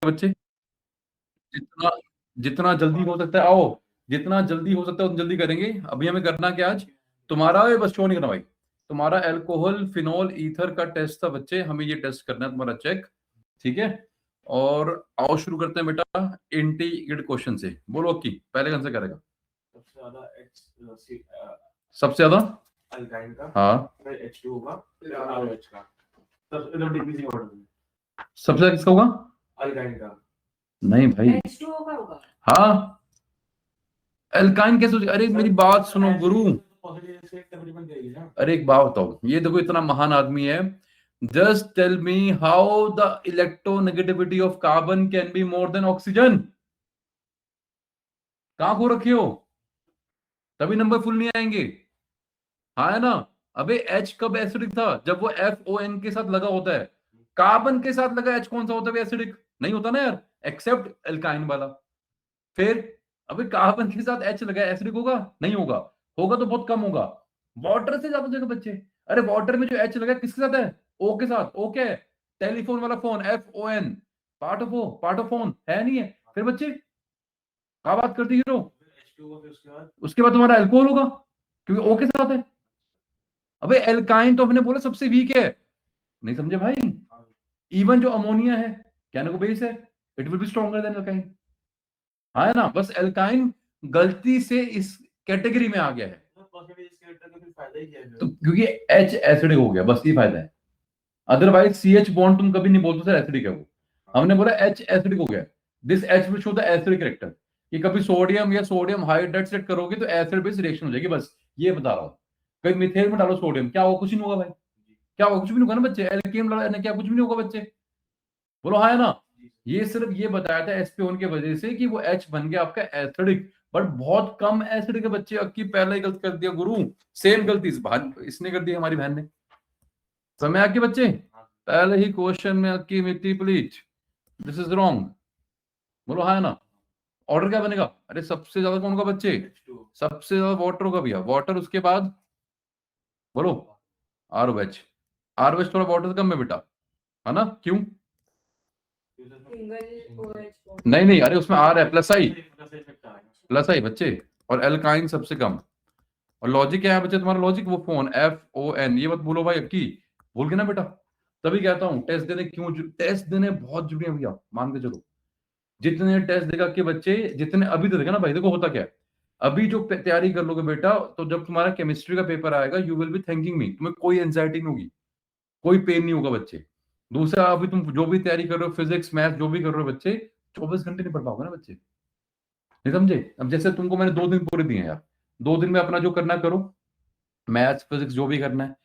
बच्चे? जितना जितना जल्दी हो सकता है आओ, जितना जल्दी हो सकता है उतना जल्दी करेंगे। अभी हमें करना क्या आज, तुम्हारा ये बस शो नहीं करना भाई, तुम्हारा अल्कोहल फिनोल ईथर का टेस्ट था बच्चे, हमें ये टेस्ट करना है तुम्हारा चेक, ठीक है। और आओ शुरू करते हैं बेटा इंटीग्रेटेड क्वेश्चन से। बोलो की पहले कौन सा करेगा? सबसे ज्यादा सबसे ज्यादा अल्काइन का, हाँ, फिर H2 होगा, फिर ROH का। तब इधर डिक्रीजिंग ऑर्डर में सबसे ज्यादा किसका होगा? अल्काइन का। नहीं भाई, H2O का होगा। हाँ एल्काइन कैसे हो? अरे मेरी बात सुनो गुरु, पॉजिटिव से तकरीबन जाएगी ना। अरे एक बात बताओ, ये देखो इतना महान आदमी है, just tell me how the electronegativity of carbon can be more than oxygen. कहां खो रखे हो? तभी नंबर फुल नहीं आएंगे, हाँ है ना। अबे H कब एसिडिक था? जब वो FON के साथ लगा होता है। कार्बन के साथ लगा H कौन सा होता है एसिडिक? नहीं होता ना यार, एक्सेप्ट एल्काइन वाला। फिर अबे कार्बन के साथ H लगा एसिडिक होगा? नहीं होगा, होगा तो बहुत कम होगा, वाटर से ज्यादा जगह बच्चे। अरे वाटर में जो H लगा किसके साथ है? O के साथ। O क्या है? टेलीफोन वाला phone, FON, part of O, part of phone है नहीं है। फिर बच्चे क्या बात करती हीरो? H2O फिर उसके बाद तुम्हारा अल्कोहल होगा क्योंकि O के साथ है। अबे एल्काइन तो हमने बोला सबसे वीक है, नहीं समझे भाई? इवन जो अमोनिया है कहने को बेस है, it will be stronger than alkyne, हाँ है ना। बस एल्काइन गलती से इस कैटेगरी में आ गया है, पॉजिटिव इस कैरेक्टर का फिर फायदा ही क्या है? तो क्योंकि H एसिडिक हो गया, बस ये फायदा है। अदरवाइज CH बॉन्ड तुम कभी नहीं बोलते सर एसिडिक है वो, हमने बोला H एसिडिक हो गया, this H will show the acidic character. कि कभी सोडियम या सोडियम हाइड्रेट सेट करोगे तो एसिड बेस रिएक्शन हो जाएगी, बस ये बता रहा हूं। कभी मिथेन में डालो सोडियम, क्या होगा? कुछ नहीं होगा भाई, क्या होगा? कुछ भी नहीं होगा ना बच्चे। एल्केन डालो क्या? कुछ भी नहीं होगा बच्चे, बोलो हाँ है ना। ये सिर्फ ये बताया था एसपीओन की वजह से कि वो H बन गया आपका एसिडिक, बट बहुत कम एसिडिक है बच्चे। अक्की पहले ही गलत कर दिया गुरु, सेम गलती इसने कर दी हमारी बहन ने। समय आके बच्चे पहले ही क्वेश्चन में अक्की मिट्टी प्लीज, दिस इज रॉन्ग। बोलो हाँ है ना। ऑर्डर क्या बनेगा? अरे सबसे ज्यादा कौन का बच्चे? H2O। सबसे ज्यादा वाटर होगा भैया, वाटर। उसके बाद बोलो ROH, ROH थोड़ा वाटर कम है बेटा, है ना? क्यों? सिंगल OH नहीं नहीं, अरे उसमें R है, प्लस आई, प्लस प्लस आई बच्चे। और एल्काइन सबसे कम। और लॉजिक क्या है बच्चे तुम्हारा? लॉजिक वो फोन FON, ये मत भूलो भाई अक्की, भूल गए ना बेटा। तभी कहता हूँ टेस्ट देने क्यों, टेस्ट देने बहुत जरूरी है भैया, मान के चलो। जितने टेस्ट देगा के बच्चे, जितने अभी तो देगा ना भाई, देखो होता क्या है, अभी जो तैयारी कर लोगे बेटा, तो जब तुम्हारा केमिस्ट्री का पेपर आएगा यू विल बी थैंकिंग मी, तुम्हें कोई एंजाइटी नहीं होगी, कोई पेन नहीं होगा बच्चे। दूसरा, अभी तुम जो भी तैयारी कर रहे हो, फिजिक्स मैथ जो भी कर रहे हो बच्चे, 24 घंटे नहीं पढ़ पाओगे ना बच्चे, नहीं समझे? अब जैसे तुमको मैंने 2 दिन पूरे दिए यार, 2 दिन में अपना जो करना है करो, मैथ्स फिजिक्स जो भी करना है,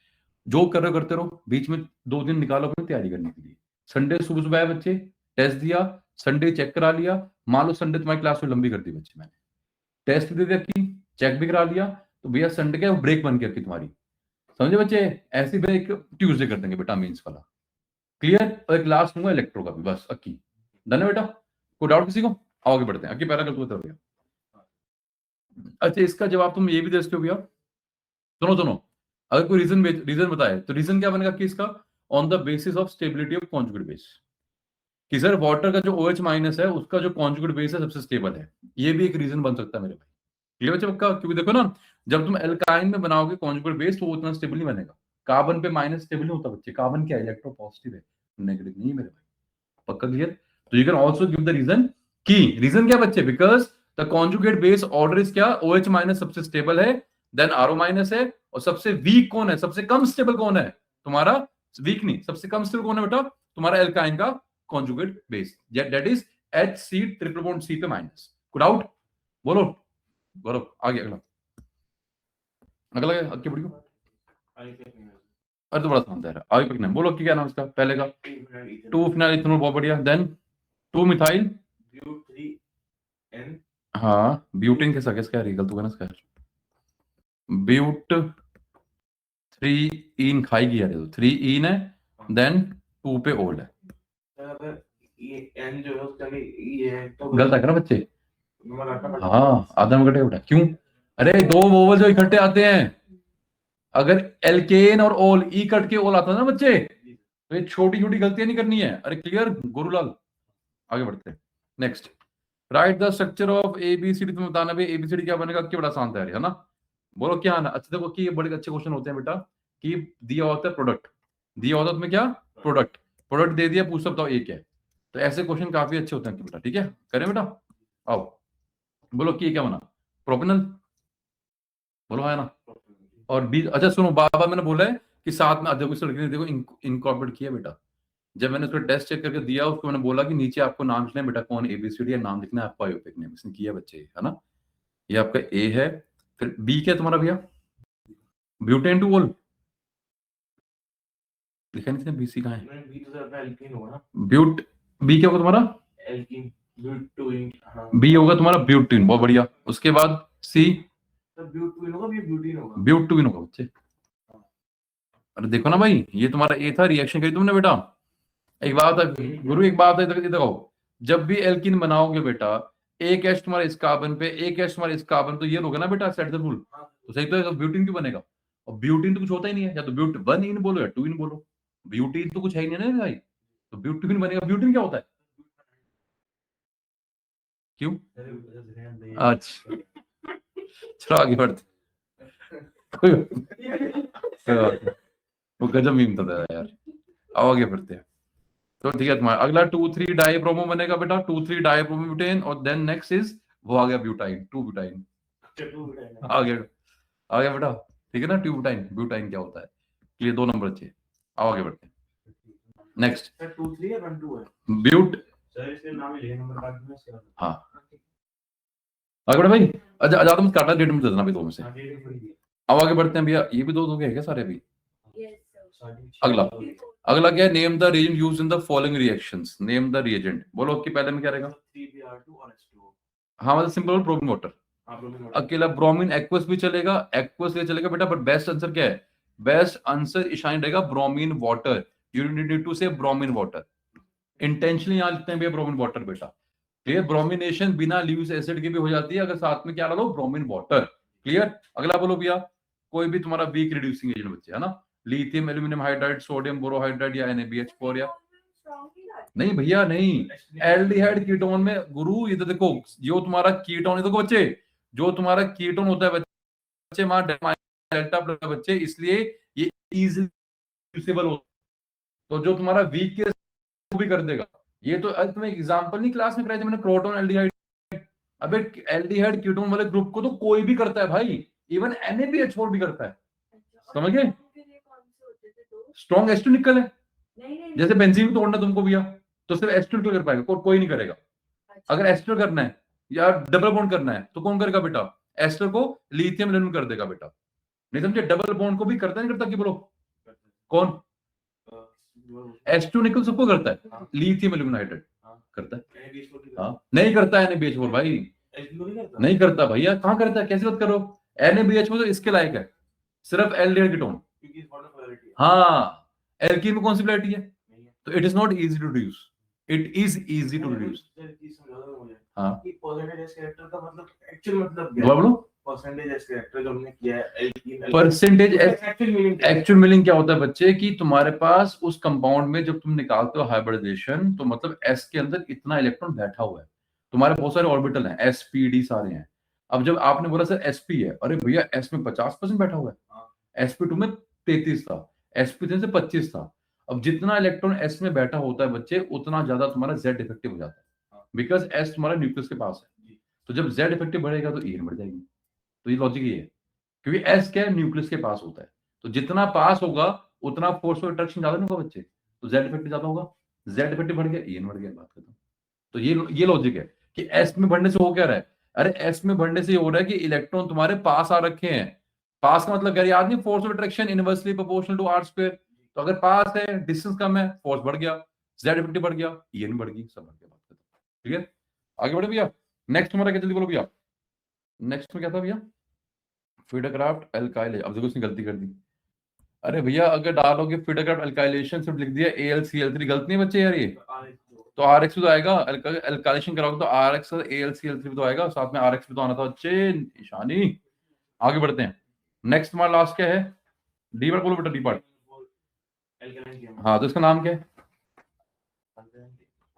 जो कर रहे हो करते रहो, बीच में 2 दिन निकालो अपनी तैयारी करने के लिए। संडे सुबह सुबह आए बच्चे, टेस्ट दिया, संडे चेक करा लिया। मान लो संडे तुम्हारी क्लास में लंबी कर दी बच्चे, मैंने टेस्ट भी दे दिया की, चेक भी करा लिया, तो भैया संडे क्या ब्रेक बन गया तुम्हारी, समझे बच्चे? ऐसी ब्रेक ट्यूसडे कर देंगे बेटा, मीन्स वाला। क्लियर? और एक लास्ट दूंगा इलेक्ट्रो का भी, बस अक्की डन है बेटा। कोई डाउट किसी को? आओ आगे बढ़ते हैं। अक्की पहला कर दो भैया। अच्छा इसका जवाब तुम ये भी दे सकते हो भैया, सुनो सुनो, अगर कोई रीजन बताए तो रीजन क्या बनेगा कि इसका, on the basis of stability of conjugate base, कि सर वाटर का जो OH माइनस है उसका जो कॉन्जुगेट बेस है सबसे स्टेबल है, ये भी एक रीजन बन सकता है मेरे भाई। क्लियर बच्चे पक्का? क्योंकि देखो ना, जब तुम एल्काइन में बनाओगे कॉन्जुगेट बेस तो वो उतना स्टेबल नहीं बनेगा, कार्बन पे माइनस स्टेबल नहीं होता बच्चे, कार्बन क्या इलेक्ट्रो पॉजिटिव है, नेगेटिव नहीं है मेरे भाई, पक्का क्लियर? तो you can also give the reason, की रीजन क्या बच्चे, because the conjugate base order is क्या, OH माइनस सबसे स्टेबल है, देन RO माइनस है, और सबसे वीक कौन है, सबसे कम स्टेबल कौन है तुम्हारा? वीक नहीं, सबसे कम स्टेबल कौन है बेटा? तुम्हारा एल्काइन का conjugate base, that is HC triple bond C पे माइनस। कोई डाउट? बोलो बोलो आगे अगला, अगला आगे बढ़ियो। अरे तो बड़ा शानदार है, आगे तक नहीं बोलो कि क्या नाम इसका पहले का? 2 फिनाइल इथेनॉल, बहुत बढ़िया। देन 2 मिथाइल ब्यूट हाँ, ब्यूटेन कैसा किसका है? गलत होगा ना इसका, ब्यूट 3 इन खाएगी यार, तो 3 इन है, देन 2 पे ओल्ड है। ये N जो है उसका ये है तो गलत है ना बच्चे? नंबर आता है। हाँ आधा नंबर कटे बेटा, क्यों? अरे दो वोवल जो इकट्ठे आते हैं, अगर एल्केन और ओल ई कट के ओल आता है ना बच्चे, तो ये छोटी छोटी गलतियां नहीं करनी है। अरे क्लियर गुरुलाल? आगे बढ़ते हैं। Next, right the structure of ABCD. तुम बताना भाई एबीसीडी क्या बनेगा, क्या बड़ा आसान है ना, बोलो क्या आना। अच्छा देखो कि ये बड़े अच्छे क्वेश्चन होते हैं बेटा, कि दिया होता है प्रोडक्ट, दिया होता है तुम्हें क्या, प्रोडक्ट, प्रोडक्ट दे दिया, पूछता बताओ एक है। तो ऐसे क्वेश्चन काफी अच्छे होते हैं बेटा, ठीक है, करें बेटा। आओ बोलो कि ये क्या बना, प्रोपेनल, बोलो है ना। और बी, अच्छा सुनो, बाबा मैंने बोला है कि साथ में देखो इस लड़के ने देखो इनकॉर्पोरेट किया बेटा। जब मैंने उसको टेस्ट चेक करके दिया, उसको मैंने बोला कि नीचे आपको नाम लिखना है बेटा, कौन एबीसीडी है, नाम लिखना है आपको, आयोपिक नेम, इसने किया बच्चे, है ना। ये आपका ए है। फिर बी क्या तुम्हारा भैया, ब्यूटेन टू ओल, लिखा नहीं था, बीसी कहाँ है, बी तो सर एल्कीन होगा ना, ब्यूट, बी क्या होगा तुम्हारा, एल्कीन, ब्यूटीन। हाँ, बी होगा तुम्हारा ब्यूटीन, बहुत बढ़िया। उसके बाद सी, सर ब्यूटीन होगा, ये ब्यूटीन होगा। ब्यूटीन होगा बच्चे। अरे देखो ना भाई, ये तुम्हारा ए था, रिएक्शन करी तुमने बेटा। एक बात है गुरु, एक बात है, इधर आओ। जब भी एल्कीन बनाओगे बेटा, एक एच तुम्हारा इस कार्बन पे, एक एच तुम्हारा इस कार्बन, तो ये होगा ना बेटा सेट द रूल, तो सही तो है, तो ब्यूटीन क्यों बनेगा। और ब्यूटीन तो कुछ होता ही नहीं है, या तो ब्यूट वन इन बोलो या टू इन बोलो, ब्यूटीन तो कुछ है ही नहीं ना भाई, तो ब्यूटीन बनेगा। ब्यूटीन क्या होता है, क्यों, अच्छा चलो आगे बढ़ते, कोई बात नहीं। वो गजब मीम था यार। आओ आगे बढ़ते हैं। तो ठीक है तुम्हारा अगला 2,3 डाइब्रोमो बनेगा बेटा, 2,3 डाइब्रोमो ब्यूटेन, और देन नेक्स्ट इज वो आ गया ब्यूटाइन, 2 ब्यूटाइन आ गया, आ गया बेटा, ठीक है ना। 2 ब्यूटाइन, ब्यूटाइन क्या होता है, ये 2 नंबर अच्छे। आओ आगे बढ़ते हैं। नेक्स्ट सर 2 3 है 1 2 है ब्यूट, सर, इसके नाम ही ले नंबर बाद में इसके बाद। हाँ आगे बढ़े भाई। अच्छा ज्यादा मत काटना, डेट में दे देना भाई 2 में से। हाँ, ये भी बढ़िया। अब आगे बढ़ते हैं भैया, ये भी 2 हो गए क्या सारे अभी। Yes, sir. साढ़े अगला, छह। अगला क्या है, name the reagent used in the following reactions, name the reagent, बोलो कि पहले में क्या रहेगा। 3Br2 और H2O। हाँ मतलब सिंपल ब्रोमीन वाटर, हाँ, ब्रोमीन वाटर। अकेला ब्रोमीन, एक्वस भी चलेगा, एक्वस ले चलेगा बेटा, बट बेस्ट आंसर क्या है, बेस्ट आंसर ईशान रहेगा bromine water, you need to say bromine water, intentionally यहां लिखते हैं भैया ब्रोमीन वाटर बेटा, क्लियर। ब्रोमिनेशन बिना ल्यूइस एसिड की भी हो जाती है, अगर साथ में क्या डालो, ब्रोमीन वाटर, क्लियर। अगला बोलो भैया, कोई भी तुम्हारा वीक रिड्यूसिंग एजेंट बच्चे, है ना, lithium aluminium hydride, sodium borohydride या NaBH4 या नहीं भैया नहीं, एल्डिहाइड कीटोन में गुरु, ये तो देखो जो तुम्हारा कीटोन, ये देखो बच्चे, जो तुम्हारा कीटोन होता है बच्चे, वहां डेल्टा प्लस बच्चे, इसलिए ये इजीली रिड्यूसिबल होता है, तो जो तुम्हारा वीक के वो भी कर देगा। ये तो आज तुम्हें एग्जांपल नहीं क्लास में कराया था मैंने, प्रोटॉन एल्डिहाइड, अबे एल्डिहाइड कीटोन वाले ग्रुप को तो कोई भी करता है भाई, इवन NaBH4 भी करता है, समझ गए। स्ट्रॉन्ग H2 निकल है, जैसे बेंजीन तोड़ना तुमको भैया, तो सिर्फ H2 निकल कर पाएगा, कोई नहीं करेगा। अगर एस्टर करना है या डबल बॉन्ड करना है तो कौन करेगा बेटा, एस्टर को लिथियम एल्यूमिनियम कर देगा बेटा, नहीं समझे। डबल बॉन्ड को भी करता नहीं करता, कि बोलो कौन, H2 निकल सबको करता है, लिथियम एल्यूमिनियम हाइड्राइड करता है, हाँ नहीं करता है NaBH4 भाई, नहीं करता भैया, कहाँ करता है, कैसी बात करो, NaBH4 तो इसके लायक है, सिर्फ एल्डिहाइड कीटोन, हाँ एल्कीन में कौन सी पोलैरिटी है, तो it is not easy to reduce, it is easy to reduce. हाँ परसेंटेज कैरेक्टर का मतलब एक्चुअल मतलब क्या बोलो, परसेंटेज कैरेक्टर जो हमने किया है एल्कीन, परसेंटेज एक्चुअल मीनिंग क्या होता है बच्चे, कि तुम्हारे पास उस कंपाउंड में जब तुम निकालते हो हाइब्रिडाइजेशन, तो मतलब S के अंदर इतना इलेक्ट्रॉन बैठा हुआ है, तुम्हारे बहुत सारे ऑर्बिटल हैं, sp d सारे हैं। अब जब आपने बोला सर sp है, अरे भैया S में 50% बैठा हुआ है, sp2 में 33 था, sp3 से 25 था। अब जितना इलेक्ट्रॉन S में बैठा होता है बच्चे, उतना ज्यादा तुम्हारा Z इफेक्टिव हो जाता है, बिकॉज S तुम्हारा न्यूक्लियस के पास है, तो जब Z इफेक्टिव बढ़ेगा तो E बढ़ जाएगी। तो ये लॉजिक ये है, क्योंकि S क्या है, न्यूक्लियस के पास होता है, तो जितना पास होगा उतना फोर्स ऑफ अट्रैक्शन ज्यादा नहीं होगा बच्चे, तो Z इफेक्टिव ज्यादा होगा, Z इफेक्टिव बढ़ गया, EN बढ़ गया, बात खत्म। तो ये लॉजिक है कि S में बढ़ने से हो क्या रहा है, अरे S में बढ़ने से ये हो रहा है कि इलेक्ट्रॉन तुम्हारे पास आ रखे हैं, पास का मतलब याद नहीं, force of attraction inversely proportional to r², तो अगर पास है, डिस्टेंस कम है, फोर्स बढ़ गया, Z इफेक्टिव बढ़ गया, EN बढ़ गई, सब बढ़ गया, बात खत्म, ठीक है। आगे बढ़े भैया, नेक्स्ट तुम्हारा क्या, जल्दी बोलो भैया, नेक्स्ट में क्या था भैया, फिडरक्राफ्ट एल्काइल, अब देखो उसने गलती कर दी, अरे भैया अगर डालोगे फिडरक्राफ्ट एल्काइलेशन सिर्फ लिख दिया AlCl3, गलती नहीं बच्चे यार ये, तो RX भी तो आएगा, एल्काइलेशन कराओगे तो RX और AlCl3 भी तो आएगा, साथ में RX भी तो आना था बच्चे, निशानी। आगे बढ़ते हैं, नेक्स्ट हमारा लास्ट क्या है, डी पार्ट बोलो बेटा, डी पार्ट, हाँ तो इसका नाम क्या है,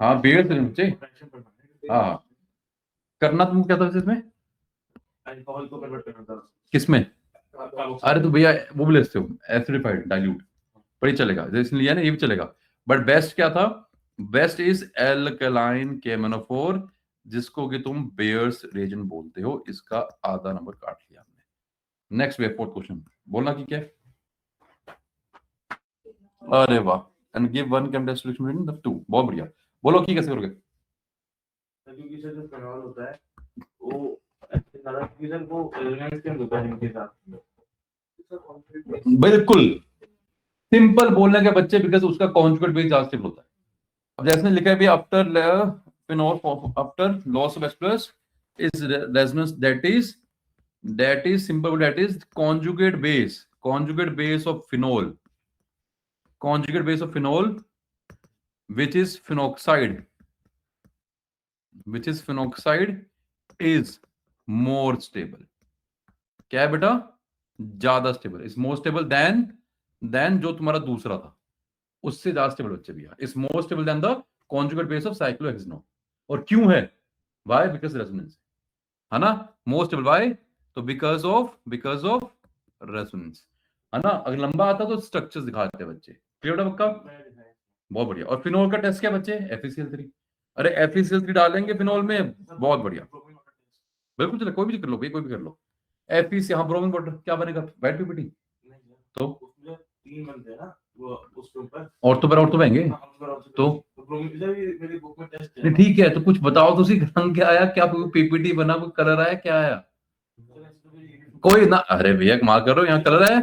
हाँ बेयर से बच्चे, Reaction करना है। हाँ करना तुम क्या था इसमें, अल्कोहल को कन्वर्ट करना था। किसमें, कार्बोक्सिल। अरे तो भैया वो भी ले सकते हो एसिडिफाइड डाइल्यूट, पर ही चलेगा जैसे लिया ना ये भी चलेगा, बट बेस्ट क्या था, बेस्ट इज एल्कलाइन केमनोफोर, जिसको कि तुम बेयर्स रेजन बोलते हो, इसका आधा नंबर काट लिया हमने। नेक्स्ट वे फोर्थ क्वेश्चन, बोलना कि क्या है? अरे वाह, and give one chemical solution in the two, बहुत बढ़िया, बोलो कि कैसे करोगे? क्योंकि सर जो फेनॉल होता है वो सर वो एलिमेंट्स के अंदर होता है इनके साथ। बिल्कुल सिंपल बोलने के बच्चे, बिकॉज उसका कॉन्जुगेट बेस ज्यादा स्टेबल होता है। अब जैसे लिखा है भी after phenol after loss of H plus is resonance, that is simple, that is conjugate base of phenol, which is phenoxide is more stable। क्या है बेटा, ज्यादा stable, is more stable than जो तुम्हारा दूसरा था उससे ज्यादा स्टेबल बच्चे भैया, is more stable than the conjugate base of cyclohexanone. और क्यों है, व्हाई, बिकॉज रेजोनेंस, है ना, मोर स्टेबल, व्हाई, तो बिकॉज ऑफ रेजोनेंस, है ना। अगर लंबा आता तो स्ट्रक्चर्स दिखाते हैं बच्चे, क्लियर है पक्का, बहुत बढ़िया। और फिनोल का टेस्ट क्या बच्चे, FeCl3, अरे FeCl3 डालेंगे फिनोल में, बहुत बढ़िया, बिल्कुल चले, कोई भी कर लो भाई, कोई भी कर लो। FeC, हाँ ब्रोमीन वाटर, क्या बनेगा, वाइट पीपीटी, तो उसमें 3 बनते हैं ना वो उसके ऊपर, और तो बहेंगे, तो मेरी बुक में टेस्ट नहीं ठीक है, तो कुछ बताओ तो उसी रंग क्या आया, क्या पीपीटी बना, कोई कलर आया, क्या आया, कोई ना, अरे भैया कमाल करो, यहाँ कलर है,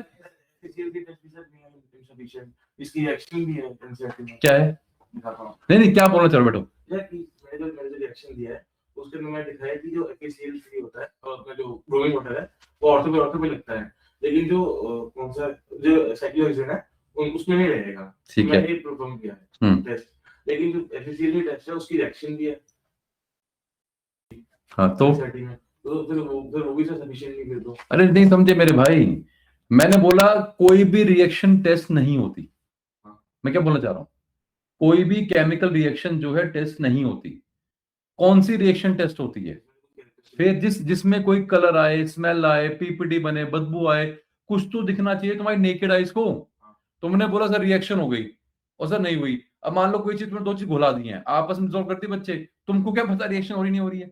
इसकी रिएक्शन भी है एनसीईआरटी में, क्या है, नहीं क्या बोलना चाह रहे हो बेटो, मैंने जो रिएक्शन दिया है उसके अंदर मैं दिखाया कि जो FeCl3 होता है और अपना जो ब्रोमीन वाटर है वो ऑर्थो पे लगता है, लेकिन जो कौन सा जो साइक्लोहेक्सेन है उसमें नहीं रहेगा। ठीक है, मैंने परफॉर्म किया है टेस्ट, लेकिन जो FeCl3 टेस्ट है उसकी रिएक्शन भी है, हाँ तो फिर वो भी सफिशिएंट नहीं, फिर तो अरे नहीं समझे मेरे भाई, मैंने बोला कोई भी रिएक्शन टेस्ट नहीं होती, मैं क्या बोलना चाह रहा हूं, कोई भी केमिकल रिएक्शन जो है टेस्ट नहीं होती, कौन सी रिएक्शन टेस्ट होती है, फिर जिसमें कोई कलर आए, स्मेल आए, पीपीटी बने, बदबू आए, कुछ तो दिखना चाहिए तुम्हारी नेकेड आइज को। तुमने बोला सर रिएक्शन हो गई और सर नहीं हुई, अब मान लो कोई चीज तुमने 2 चीज घुला दी है, आपस में सॉल्व करती बच्चे, तुमको क्या पता रिएक्शन हो रही नहीं हो रही है,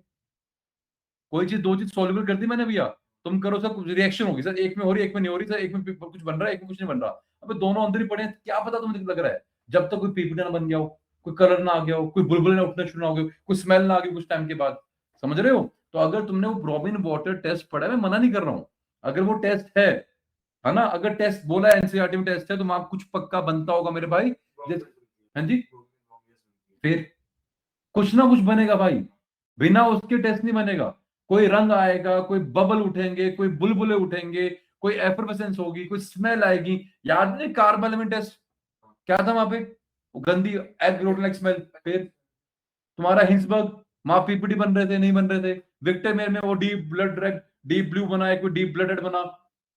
कोई चीज 2 चीज सॉल्युबल कर दी मैंने भैया, तुम करो सर कुछ रिएक्शन होगी, सर एक में हो रही है एक में नहीं हो रही, सर एक में कुछ बन रहा है एक में कुछ नहीं बन रहा, अब दोनों अंदर ही पड़े हैं, क्या पता तुम्हें लग रहा है, जब तक कोई पीपीटी ना बन गया हो, कोई कलर ना आ गया हो, कोई बुलबुले ना उठना शुरू ना हो गए, कोई स्मेल ना आ गई कुछ टाइम के बाद, समझ रहे हो। तो अगर तुमने वो ब्रोमीन वाटर टेस्ट पढ़ा है, मैं मना नहीं कर रहा हूं, अगर वो टेस्ट है ना, अगर टेस्ट बोला एनसीईआरटी में टेस्ट है तो वहां कुछ पक्का बनता होगा मेरे भाई, हाँ जी, फिर कुछ ना कुछ बनेगा भाई, बिना उसके टेस्ट नहीं बनेगा, कोई रंग आएगा, कोई बबल उठेंगे, कोई बुलबुले उठेंगे, कोई एफरवेसेंस होगी, कोई स्मेल आएगी, याद नहीं कार्बन एलिमेंट टेस्ट क्या था वहां पे, वो गंदी एग लाइक स्मेल, फिर तुम्हारा हिंसबर्ग, वहां पीपीटी बन रहे थे नहीं बन रहे थे, विक्टर मेयर में वो deep blood red deep blue बना है, कोई डीप ब्लडेड बना,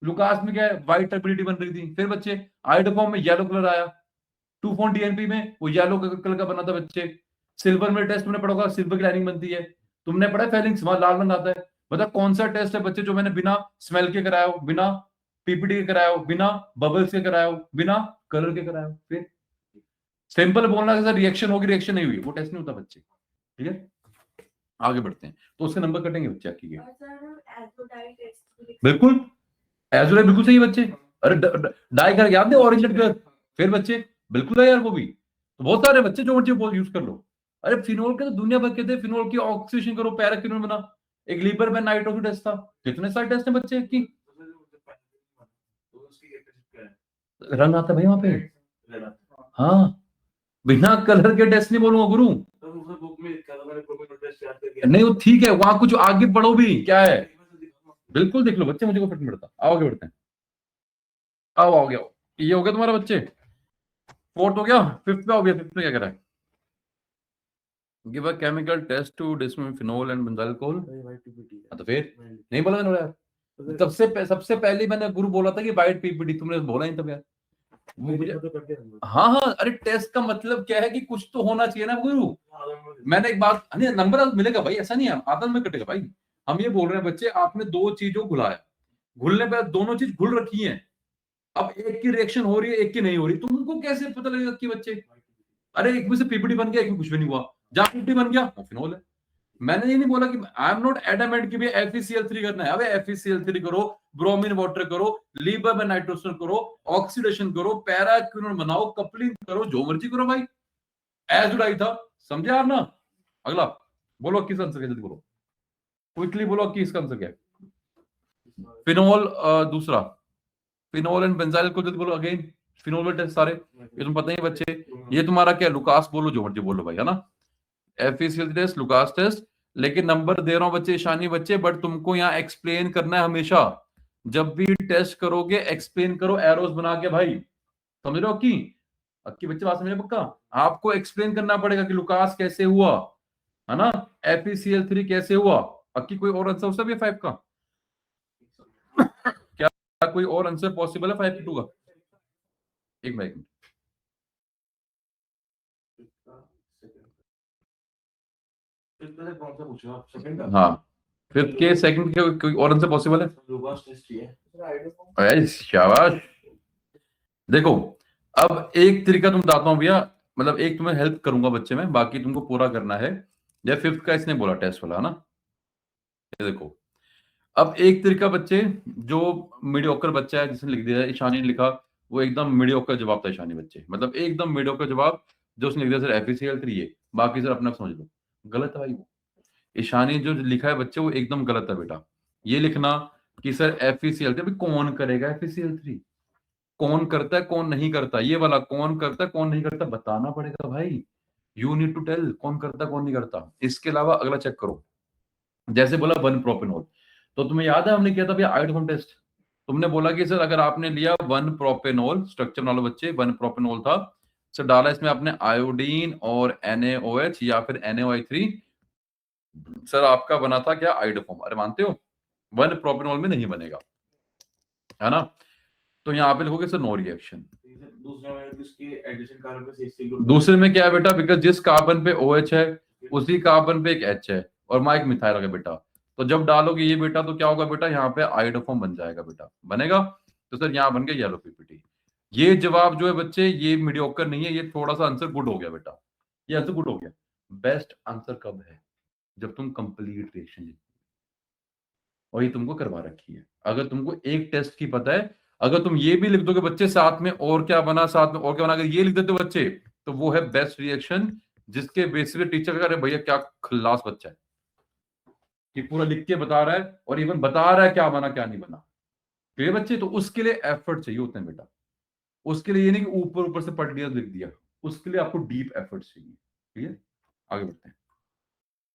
लुकास में क्या है व्हाइट टर्बिडिटी बन रही थी, फिर बच्चे आइडोफॉर्म में येलो कलर आया, 2 DNP में वो येलो कलर का बना था बच्चे, सिल्वर में टेस्ट तुमने पढ़ा होगा, सिल्वर की लाइनिंग बनती है, तुमने पढ़ा फेलिंग्स वहां लाल रंग आता है, बता कौन सा टेस्ट है बच्चे जो मैंने बिना स्मेल के कराया हो, बिना पीपीटी के कराया हो, बिना बबल्स के कराया हो, बिना कलर के कराया हो, फिर सिंपल बोलना सर रिएक्शन होगी, रिएक्शन नहीं हुई, वो टेस्ट नहीं होता बच्चे, ठीक है। आगे बढ़ते हैं, तो उसके नंबर कटेंगे बच्चे की, बिल्कुल एजोडाइड बिल्कुल सही बच्चे, अरे डाई कर याद है ऑरेंज कलर, फिर बच्चे बिल्कुल है यार वो भी, तो बहुत सारे बच्चे जो मर्जी यूज कर लो, अरे फिनोल के तो दुनिया भर के थे, फिनोल की ऑक्सीडेशन करो पैराफिनोल बना, एक लीवर में नाइट्रोजन टेस्ट था, कितने सारे टेस्ट है बच्चे की, रंग आता भाई वहां पे, हाँ बिना कलर के टेस्ट नहीं बोलूंगा गुरु, नहीं वो ठीक है, वहां कुछ आगे बढ़ो भी, क्या है बिल्कुल देख लो बच्चे, मुझे को फर्क नहीं पड़ता, आओ आगे बढ़ते हैं, आओ गया, ये हो गया तुम्हारा बच्चे, फोर्थ हो गया, फिफ्थ पे हो गया, फिफ्थ में क्या करा है, give a chemical test to distinguish phenol and benzyl alcohol, तो फिर नहीं बोला मैंने यार, सबसे पहले मैंने गुरु बोला था कि वाइट पीपीटी, तुमने बोला नहीं तब यार, तो करते हैं हाँ हाँ, अरे टेस्ट का मतलब क्या है कि कुछ तो होना चाहिए ना गुरु। मैंने एक बात, नहीं नंबर मिलेगा भाई, ऐसा नहीं है आदत में कटेगा भाई। हम ये बोल रहे हैं बच्चे, आपने दो चीजों घुलाया, घुलने पे दोनों चीज घुल रखी है, अब एक की रिएक्शन हो रही है एक की नहीं हो रही, तुमको कैसे पता लगेगा कि बच्चे, अरे एक में से पीपीटी बन गया एक में कुछ भी नहीं हुआ, जहां पीपीटी बन गया वो फिनोल है। मैंने ये नहीं बोला कि आई एम नॉट एडामेंट कि FeCl3 करना है, अबे FeCl3 करो, ब्रोमीन वाटर करो, लीबर में नाइट्रोजन करो, ऑक्सीडेशन करो, पैराक्विनोन बनाओ, कपलिंग करो, जो मर्जी करो भाई, एज उड़ाई था, समझे आप ना। अगला बोलो किस आंसर क्या, जल्दी बोलो, क्विकली बोलो कि इसका आंसर क्या है। फिनोल दूसरा, फिनोल एंड बेंजाइल को जल्दी बोलो अगेन, फिनोल टेस्ट सारे ये तुम पता ही है बच्चे। ये तुम्हारा क्या, लुकास बोलो जो मर्जी बोलो भाई, है ना, FeCl टेस्ट, लुकास टेस्ट। लेकिन नंबर दे रहा हूं बच्चे, ईशानी बच्चे, बट तुमको यहाँ एक्सप्लेन करना है हमेशा, जब भी टेस्ट करोगे एक्सप्लेन करो एरोस बना के भाई, समझ रहे हो कि अक्की बच्चे बात समझे पक्का, आपको एक्सप्लेन करना पड़ेगा कि लुकास कैसे हुआ, है ना, FeCl3 कैसे हुआ। अक्की कोई और आंसर हो सकता है 5 का, क्या कोई और आंसर पॉसिबल है 5 2 का? एक मिनट, कौन सा पूछा आप, सेकंड का? हाँ फिफ्थ के सेकंड के कोई और आंसर पॉसिबल है? लुकास टेस्ट ही है। अरे शाबाश। देखो अब एक तरीका तुम बताता हूँ भैया, मतलब एक तुम्हें हेल्प करूंगा बच्चे में, बाकी तुमको पूरा करना है। या फिफ्थ का इसने बोला टेस्ट वाला, है ना, ये देखो, अब एक तरीका बच्चे, जो मीडियोकर बच्चा है जिसने लिख दिया है, ईशानी ने लिखा, वो एकदम मीडियोकर जवाब था ईशानी बच्चे, मतलब एकदम मीडियोकर जवाब जो उसने लिख दिया सर FeCl3 है, बाकी सर अपना समझ लो, गलत है भाई वो। ईशानी जो लिखा है बच्चे वो एकदम गलत है बेटा। ये लिखना कि सर FeCl3, अभी कौन करेगा FeCl3, कौन करता है कौन नहीं करता, ये वाला कौन करता है कौन नहीं करता बताना पड़ेगा भाई, यू नीड टू टेल कौन करता कौन नहीं करता। इसके अलावा अगला चेक करो, जैसे बोला 1 प्रोपेनॉल, तो तुम्हें याद है हमने किया था भैया आयोडोफॉर्म टेस्ट, तुमने बोला कि सर अगर आपने लिया 1 प्रोपेनॉल, स्ट्रक्चर वाले बच्चे 1 प्रोपेनॉल था, सर डाला इसमें आपने आयोडीन और NaOH या फिर NaOH3, सर आपका बना था क्या आयोडोफॉर्म, अरे मानते हो 1 प्रोपेनॉल में नहीं बनेगा, है ना, तो यहाँ पे लिखोगे सर नो रिएक्शन। दूसरे में क्या है बेटा, बिकॉज जिस कार्बन पे OH है उसी कार्बन पे एक H है और वहां एक मिथाइल है बेटा, तो जब डालोगे ये बेटा तो क्या होगा बेटा, यहाँ पे आयोडोफॉर्म बन जाएगा बेटा, बनेगा, तो सर यहाँ बन गया येलो पीपीटी। ये जवाब जो है बच्चे ये मीडियोकर नहीं है, ये थोड़ा सा आंसर गुड हो गया बेटा, ये आंसर गुड हो गया। बेस्ट आंसर कब है, जब तुम कंप्लीट रिएक्शन, और ये तुमको करवा रखी है, अगर तुमको एक टेस्ट की पता है, अगर तुम ये भी लिख दोगे बच्चे साथ में और क्या बना, साथ में और क्या बना, अगर ये लिख देते हो बच्चे, तो वो है बेस्ट रिएक्शन, जिसके बेसिस पे टीचर का, अरे भैया क्या खल्लास बच्चा है कि पूरा लिख के बता रहा है और इवन बता रहा है क्या बना क्या नहीं बना, तो ये बच्चे, तो उसके लिए एफर्ट चाहिए होते हैं बेटा, उसके लिए ये नहीं कि ऊपर ऊपर से पढ़ लिया लिख दिया, उसके लिए आपको डीप एफर्ट चाहिए, ठीक है। आगे बढ़ते हैं,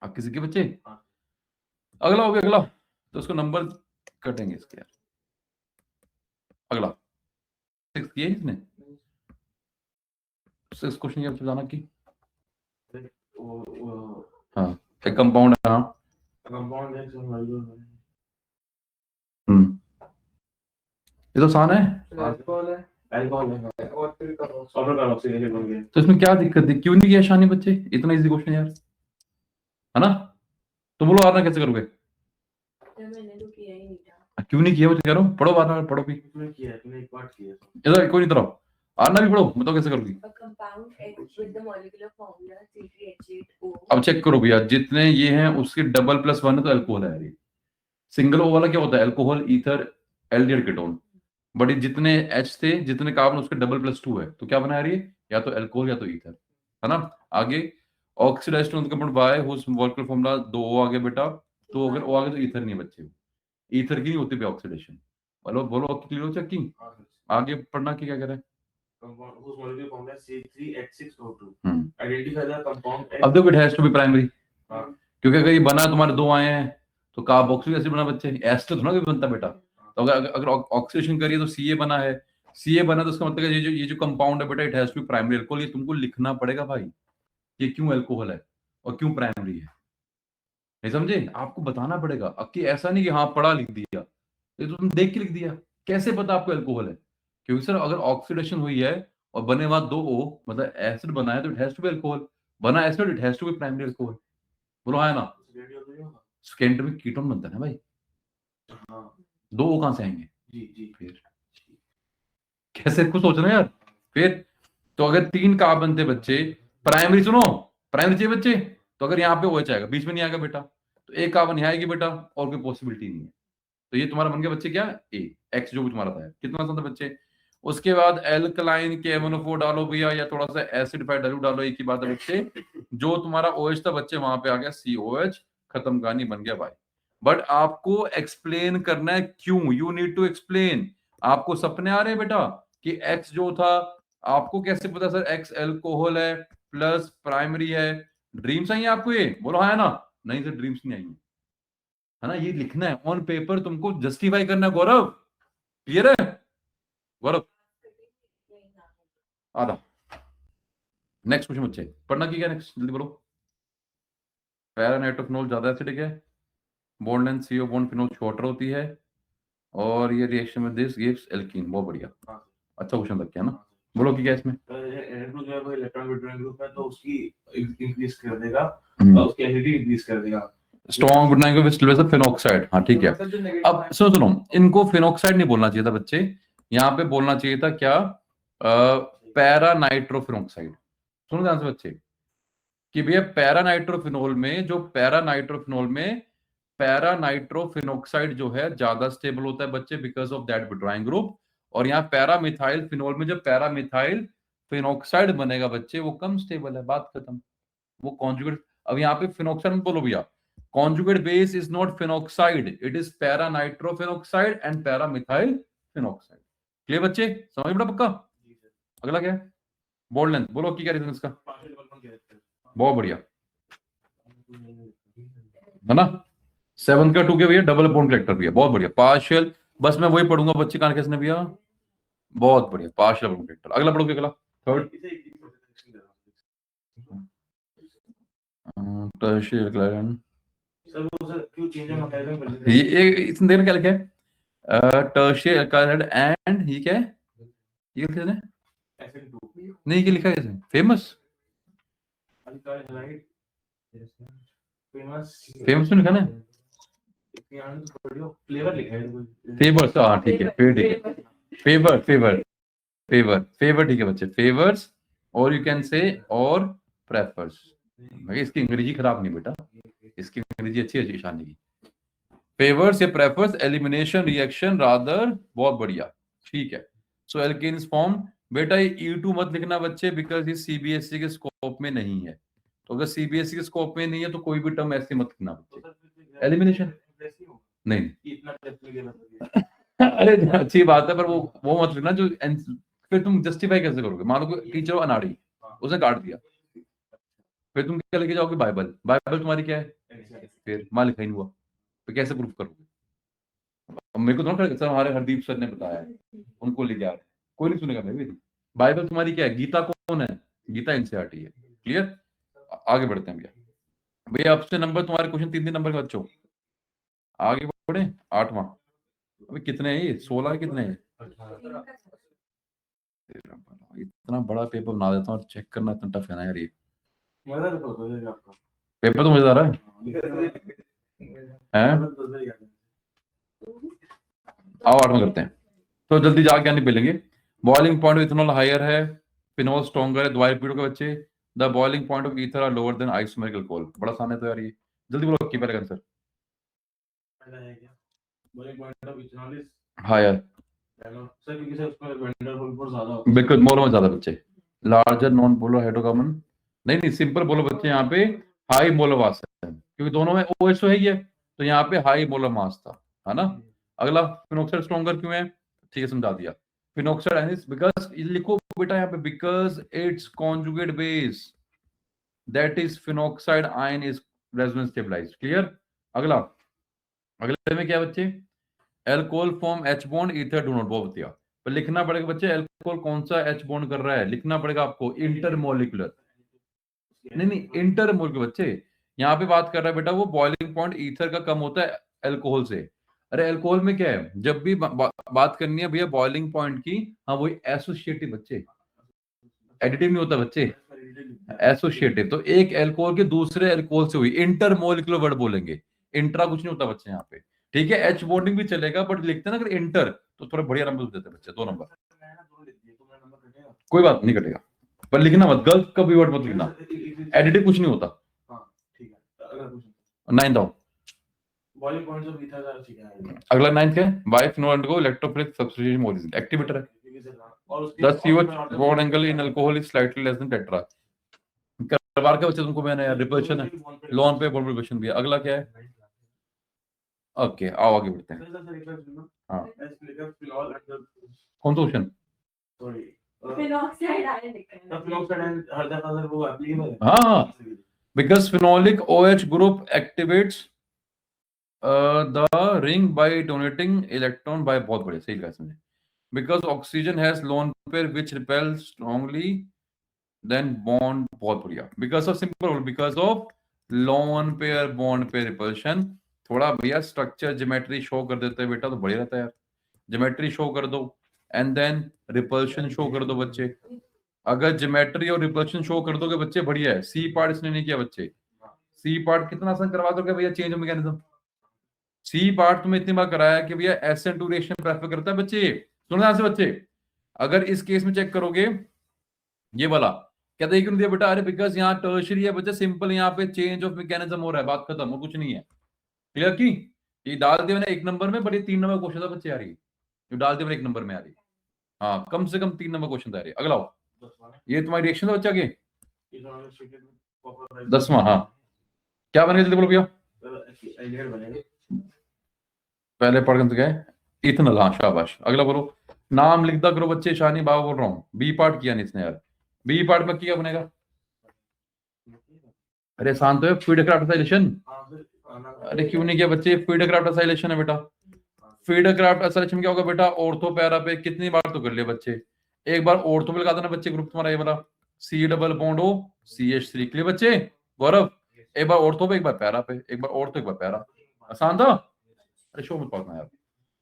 आप किसी के बच्चे, अगला हो गया, अगला तो उसको नंबर कटेंगे इसके यार, अगला 6 किया इसने, 6 क्वेश्चन ये जाना की, हाँ एक कंपाउंड है, हाँ कंपाउंड है ये तो आसान है, अल्कोहल है, अल्कोहल है और फिर सल्फर कार्बोक्सिलेशन बन गया, तो इसमें क्या दिक्कत थी, क्यों नहीं किया शानी बच्चे, इतना इजी क्वेश्चन यार, है ना, तो बोलो आना कैसे करोगे, मैंने तो किया ही नहीं था। क्यों नहीं किया वो तो कह रहा हूँ, पढ़ो बात पढ़ो भी, तूने किया है, तूने एक पार्ट किया है। इधर कोई नहीं तरह आना भी पढ़ो, बताओ कैसे करोगी। A compound H with the molecular formula C3H8O. अब चेक करो भैया, जितने ये हैं उसके डबल प्लस 1 है तो अल्कोहल है यार, ये सिंगल O वाला क्या होता है, alcohol ether aldehyde ketone, but जितने H थे जितने कार्बन उसके डबल प्लस 2 है, तो क्या बना रही है, या तो अल्कोहल या तो ईथर, है ना। आगे oxidized compound by whose molecular formula 2O आ गया बेटा, तो अगर O आ गया तो ईथर नहीं बच्चे, ईथर की नहीं होती ऑक्सीडेशन, बोलो बोलो क्लियर हो चेकिंग, आगे पढ़ना की क्या कह रहे हैं, Compound whose molecular formula is C3H6O2. Identify the compound H. अब देखो it has to be primary, हाँ। क्योंकि अगर ये बना तुम्हारे 2 आए हैं तो कार्बोक्सिलिक एसिड बना बच्चे, एस्टर थोड़ा भी बनता बेटा, तो अगर ऑक्सीडेशन करिए तो Ca बना है, Ca बना तो उसका मतलब है ये जो कंपाउंड है बेटा it has to be primary alcohol, ये तुमको लिखना पड़ेगा भाई, ये क्यों अल्कोहल है और क्यों प्राइमरी है, नहीं समझे, आपको बताना पड़ेगा, अब कि ऐसा नहीं कि हाँ पढ़ा लिख दिया, ये तो तुम देख के लिख दिया, कैसे पता आपको अल्कोहल है, क्योंकि सर अगर ऑक्सीडेशन हुई है और बने बाद 2 O, मतलब एसिड बना है तो it has to be alcohol, बना acid it has to be primary alcohol. बोलो हाँ है ना? रेडियो नहीं होगा। सेकेंडरी में कीटोन बनता है ना भाई, हाँ 2 O कहां से आएंगे? जी फिर कैसे कुछ सोच रहे हैं यार? फिर तो अगर 3 कार्बन थे बच्चे, प्राइमरी सुनो, प्राइमरी चाहिए बच्चे, तो अगर यहाँ पे OH आएगा, बीच में नहीं आएगा बेटा, तो एक कार्बन यहाँ आएगी बेटा, और कोई पॉसिबिलिटी नहीं है। तो ये तुम्हारा बन गया बच्चे क्या? ए, एक्स जो भी तुम्हारा था। कितना आसान था बच्चे? उसके बाद एल्कलाइन KMnO4 डालो भैया, या थोड़ा सा एसिडिफाइड डालो, एक ही बात है बच्चे। जो तुम्हारा OH था बच्चे वहां पे आ गया COH, खत्म कहानी, बन गया भाई। बट आपको एक्सप्लेन करना है क्यों, यू नीड टू एक्सप्लेन। आपको सपने आ रहे हैं बेटा कि एक्स जो था, आपको कैसे पता सर एक्स अल्कोहल है प्लस प्राइमरी है? ड्रीम्स आई हैं आपको ये? बोलो हाँ है ना? नहीं सर ड्रीम्स नहीं आई है ना? ये लिखना है ऑन पेपर, तुमको जस्टिफाई करना है गौरव। क्लियर है गौरव? आधा। नेक्स्ट क्वेश्चन बच्चे, पढ़ना की क्या नेक्स्ट, जल्दी बोलो। पैरानाइट्रोफिनॉल ज्यादा एसिडिक है, bond length CO bond phenol shorter होती है, और ये रिएक्शन में दिस गिव्स एल्कीन। बहुत बढ़िया, अच्छा क्वेश्चन रखा है ना? बोलो कि क्या इसमें? N2 जो है वो इलेक्ट्रॉन विड्रॉइंग ग्रुप है, तो उसकी इंक्रीज कर देगा, उसकी एसिडिटी इंक्रीज कर देगा। स्ट्रॉन्ग बनाएंगे विद फिनॉक्साइड। हाँ ठीक है। अब सुनो सुनो, इनको फिनॉक्साइड नहीं बोलना चाहिए था बच्चे, यहाँ पे बोलना चाहिए था क्या? पैरानाइट्रोफिनॉक्साइड। सुनो ध्यान से बच्चे कि भैया पैरानाइट्रोफिनोल में, जो पैरानाइट्रोफिनॉक्साइड जो है ज्यादा स्टेबल होता है बच्चे, because of that withdrawing group. और यहाँ पैरामिथाइल फिनोल में जो पैरामिथाइल फिनॉक्साइड बनेगा बच्चे, वो कम स्टेबल है, बात खत्म। वो कॉन्जुगेट, अब यहाँ पे फिनॉक्साइड मत बोलो भैया, conjugate base is not phenoxide, it is para-nitrophenoxide and para-methyl phenoxide। Clear बच्चे? समझ बड़ा पक्का? अगला क्या है? Bond length. बोलो की क्या रीजन इसका? बहुत बढ़िया है ना? 7 का 2 के भैया डबल बॉन्ड कलेक्टर भैया, बहुत बढ़िया। पार्शियल, बस मैं वही पढ़ूंगा बच्चे, कान किसने भैया? बहुत बढ़िया, पार्शियल बॉन्ड कलेक्टर। अगला पढ़ोगे, अगला थर्ड टर्शियल। सर वो सर क्यों चेंज है मैकेनिज्म? ये इसमें देखना क्या लिखा है? टर्शियल अल्काइल एंड ये क्या है? ये किसने? SN2 नहीं, ये लिखा है कैसे? फेमस? अल्काइल हैलाइड फेमस में लिखा ना? यहाँ तो पढ़ियो, फ्लेवर लिखा है। फेवर्स, हाँ ठीक है, फिर ठीक है। फेवर फेवर फेवर फेवर, ठीक है बच्चे, फेवर्स, और यू कैन से और प्रेफर्स। इसकी अंग्रेजी खराब नहीं बेटा, इसकी अंग्रेजी अच्छी है ईशानी की। फेवर्स या प्रेफर्स एलिमिनेशन रिएक्शन रादर, बहुत बढ़िया, ठीक है। सो एल्केन इज फॉर्म। बेटा ये E2 मत लिखना बच्चे, बिकॉज ये CBSE के स्कोप में नहीं है। तो अगर CBSE के स्कोप में नहीं है तो कोई भी टर्म ऐसे मत लिखना बच्चे। एलिमिनेशन नहीं इतना टेस्ट में देना अरे अच्छी बात है, पर वो मत लिखना जो फिर तुम जस्टिफाई कैसे करोगे? मान लो कोई टीचर हो अनाड़ी, उसने काट दिया, फिर तुम क्या लेके जाओगे? बाइबल। बाइबल तुम्हारी क्या है? फिर मां लिखा ही नहीं हुआ, तो कैसे प्रूफ करोगे? अब मेरे को तो ना सर, हमारे हरदीप सर ने बताया, उनको लेके आ रहे, कोई नहीं सुनेगा भाई। बाइबल तुम्हारी क्या है? गीता कौन है? गीता NCERT है। क्लियर? आगे बढ़ते हैं भैया। भैया आपसे नंबर, तुम्हारे क्वेश्चन 3 नंबर के बच्चों, आगे बढ़े। 8वां, अभी कितने हैं ये? 16 कितने हैं? इतना बड़ा पेपर बना देता हूँ, चेक करना इतना टफ है ना यार ये। मजा तो हो जाएगा आपका पेपर तो मजेदार है हैं? आओ 8वां करते हैं, तो जल्दी जाके नहीं मिलेंगे। Boiling point of ethanol higher है, फिनोल स्ट्रॉन्गर है। दोबारा रिपीट के बच्चे, the boiling point of ether are lower than isomeric alcohol. बड़ा आसान है तो यार ये, जल्दी बोलो की पहले आंसर। पहला है क्या? Boiling point of ethanol is higher, sir क्योंकि सर उसमें वैंडरवाल्स बहुत ज्यादा होता है। बिल्कुल, मोल में ज्यादा बच्चे। लार्जर नॉन पोलर हाइड्रोकार्बन, नहीं सिंपल बोलो बच्चे, यहाँ पे हाई मोलर मास है, क्योंकि दोनों में OH तो है ही है, तो यहाँ पे हाई मोलर मास था, है ना? अगला, फिनॉक्साइड स्ट्रॉन्गर क्यों है? ठीक है, समझा दिया। फिनॉक्साइड आयन बिकॉज, लिखो बेटा यहाँ पे, because it's conjugate base that is phenoxide ion is resonance stabilized. Clear? अगला, अगले में क्या बच्चे? Alcohol form H bond, ether do not. बहुत बढ़िया, पर लिखना पड़ेगा बच्चे एल्कोहल कौन सा H बॉन्ड कर रहा है, लिखना पड़ेगा आपको इंटरमोलिकुलर, नहीं इंटरमोलिकुलर बच्चे। यहाँ पे बात कर रहा है बेटा वो बॉइलिंग पॉइंट ईथर का कम होता है अल्कोहल से। अरे अल्कोहल में क्या है, जब भी बात करनी है भैया बॉइलिंग पॉइंट की, हाँ वही एसोसिएटिव बच्चे, एडिटिव नहीं होता बच्चे, एसोसिएटिव। तो एक अल्कोहल के दूसरे अल्कोहल से हुई, इंटरमोलिकुलर वर्ड बोलेंगे, इंट्रा कुछ नहीं होता बच्चे यहाँ पे, ठीक है। एच बॉन्डिंग भी चलेगा, बट लिखते हैं ना अगर इंटर तो थोड़ा बढ़िया नंबर देते हैं बच्चे, 2 नंबर। कोई बात नहीं कटेगा, पर लिखना मत, गलत कभी वर्ड मत लिखना, एडिटिव कुछ नहीं होता। ठीक है, अगला क्वेश्चन 9 आओ। बॉइलिंग पॉइंट्स ऑफ ईथर का ठीक है। अगला 9 क्या है, biphenol undergo electrophilic substitution molecule, activator है। और उसकी The COH bond angle in alcohol is slightly less than tetra। करवार के बच्चे तुमको मैंने यार रिपल्शन है, लॉन पे बॉन्ड रिपल्शन भी है। अगला क्या है, ओके आओ आगे बढ़ते हैं। हाँ कौन सा क्वेश्चन, सॉरी फिनॉक्साइड आयन लिखा है। फिनॉक्साइड एंड हरदा का वो एप्लीकेबल है। हाँ because phenolic OH group activates the ring by donating electron by, बहुत बढ़िया सही कहा समझे, because oxygen has lone pair which repels strongly then bond, बहुत बढ़िया, because of simple, because of lone pair bond pair repulsion। थोड़ा भैया structure geometry show कर देते हैं बेटा तो बढ़िया रहता है यार, ज्योमेट्री शो कर दो एंड देन रिपल्शन शो कर दो बच्चे। अगर ज्योमेट्री और रिपल्शन शो कर दोगे बच्चे बढ़िया है। सी पार्ट इसने नहीं किया बच्चे, सी पार्ट कितना आसान करवा दोगे भैया, change of mechanism. C part तुम्हें इतनी बार कराया कि भैया एसेंट टू रिएक्शन प्रेफर करता है बच्चे, सुनो ध्यान से बच्चे। अगर इस केस में चेक करोगे ये वाला, कहते हैं क्यों दिया बेटा, अरे बिकॉज यहाँ टर्शियरी है बच्चे, सिंपल यहाँ पे चेंज ऑफ मैकेनिज्म हो रहा है, बात खत्म, और कुछ नहीं है। क्लियर की, ये डाल दिया मैंने 1 नंबर में, बड़ी 3 नंबर क्वेश्चन था बच्चे यार, ये डाल दिया मैंने 1 नंबर में यार, हाँ कम से कम 3 नंबर क्वेश्चन था यार। अगला हो, ये तुम्हारी रिएक्शन था बच्चा के 10वां, हाँ क्या बनेगा जल्दी बोलो भैया, पहले पढ़ गए इथनॉल, हाँ शाबाश। अगला बोलो, नाम लिखता करो बच्चे, शानी बाबा बोल रहा हूँ। बी पार्ट किया नहीं इसने यार, बी पार्ट में क्या बनेगा, अरे शांत हो, फीड क्राफ्ट एसाइलेशन। अरे क्यों नहीं किया बच्चे, फीड क्राफ्ट एसाइलेशन है बेटा। फीड क्राफ्ट एसाइलेशन क्या होगा बेटा, ऑर्थो पैरा पे कितनी बार तो कर लिया बच्चे, एक बार ऑर्थो पे लगा देना बच्चे, ग्रुप तुम्हारा ये वाला C double bond O CH3, clear बच्चे। गौरव एक बार ऑर्थो पे, एक बार पैरा पे, एक बार ऑर्थो एक बार पैरा, आसान था। अरे शो मत पाना यार।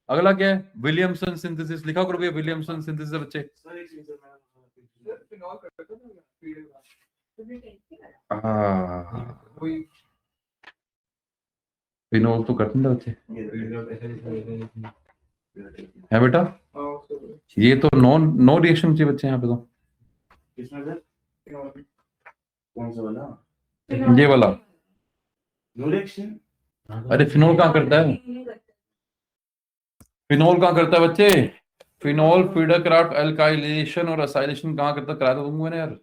अगला क्या है, विलियमसन सिंथेसिस, लिखा करो भैया विलियमसन सिंथेसिस है बच्चे। फिनोल तो करते हैं बच्चे है बेटा, ये तो नो रिएक्शन चाहिए बच्चे यहाँ पे तो। कौन सा वाला, ये वाला, नो रिएक्शन। अरे फिनोल कहाँ करता है, फिनोल कहाँ करता है बच्चे, फिनोल फीड क्राफ्ट एल्काइलेशन और एसाइलेशन कहाँ करता, कराया तो तुमको मैंने यार।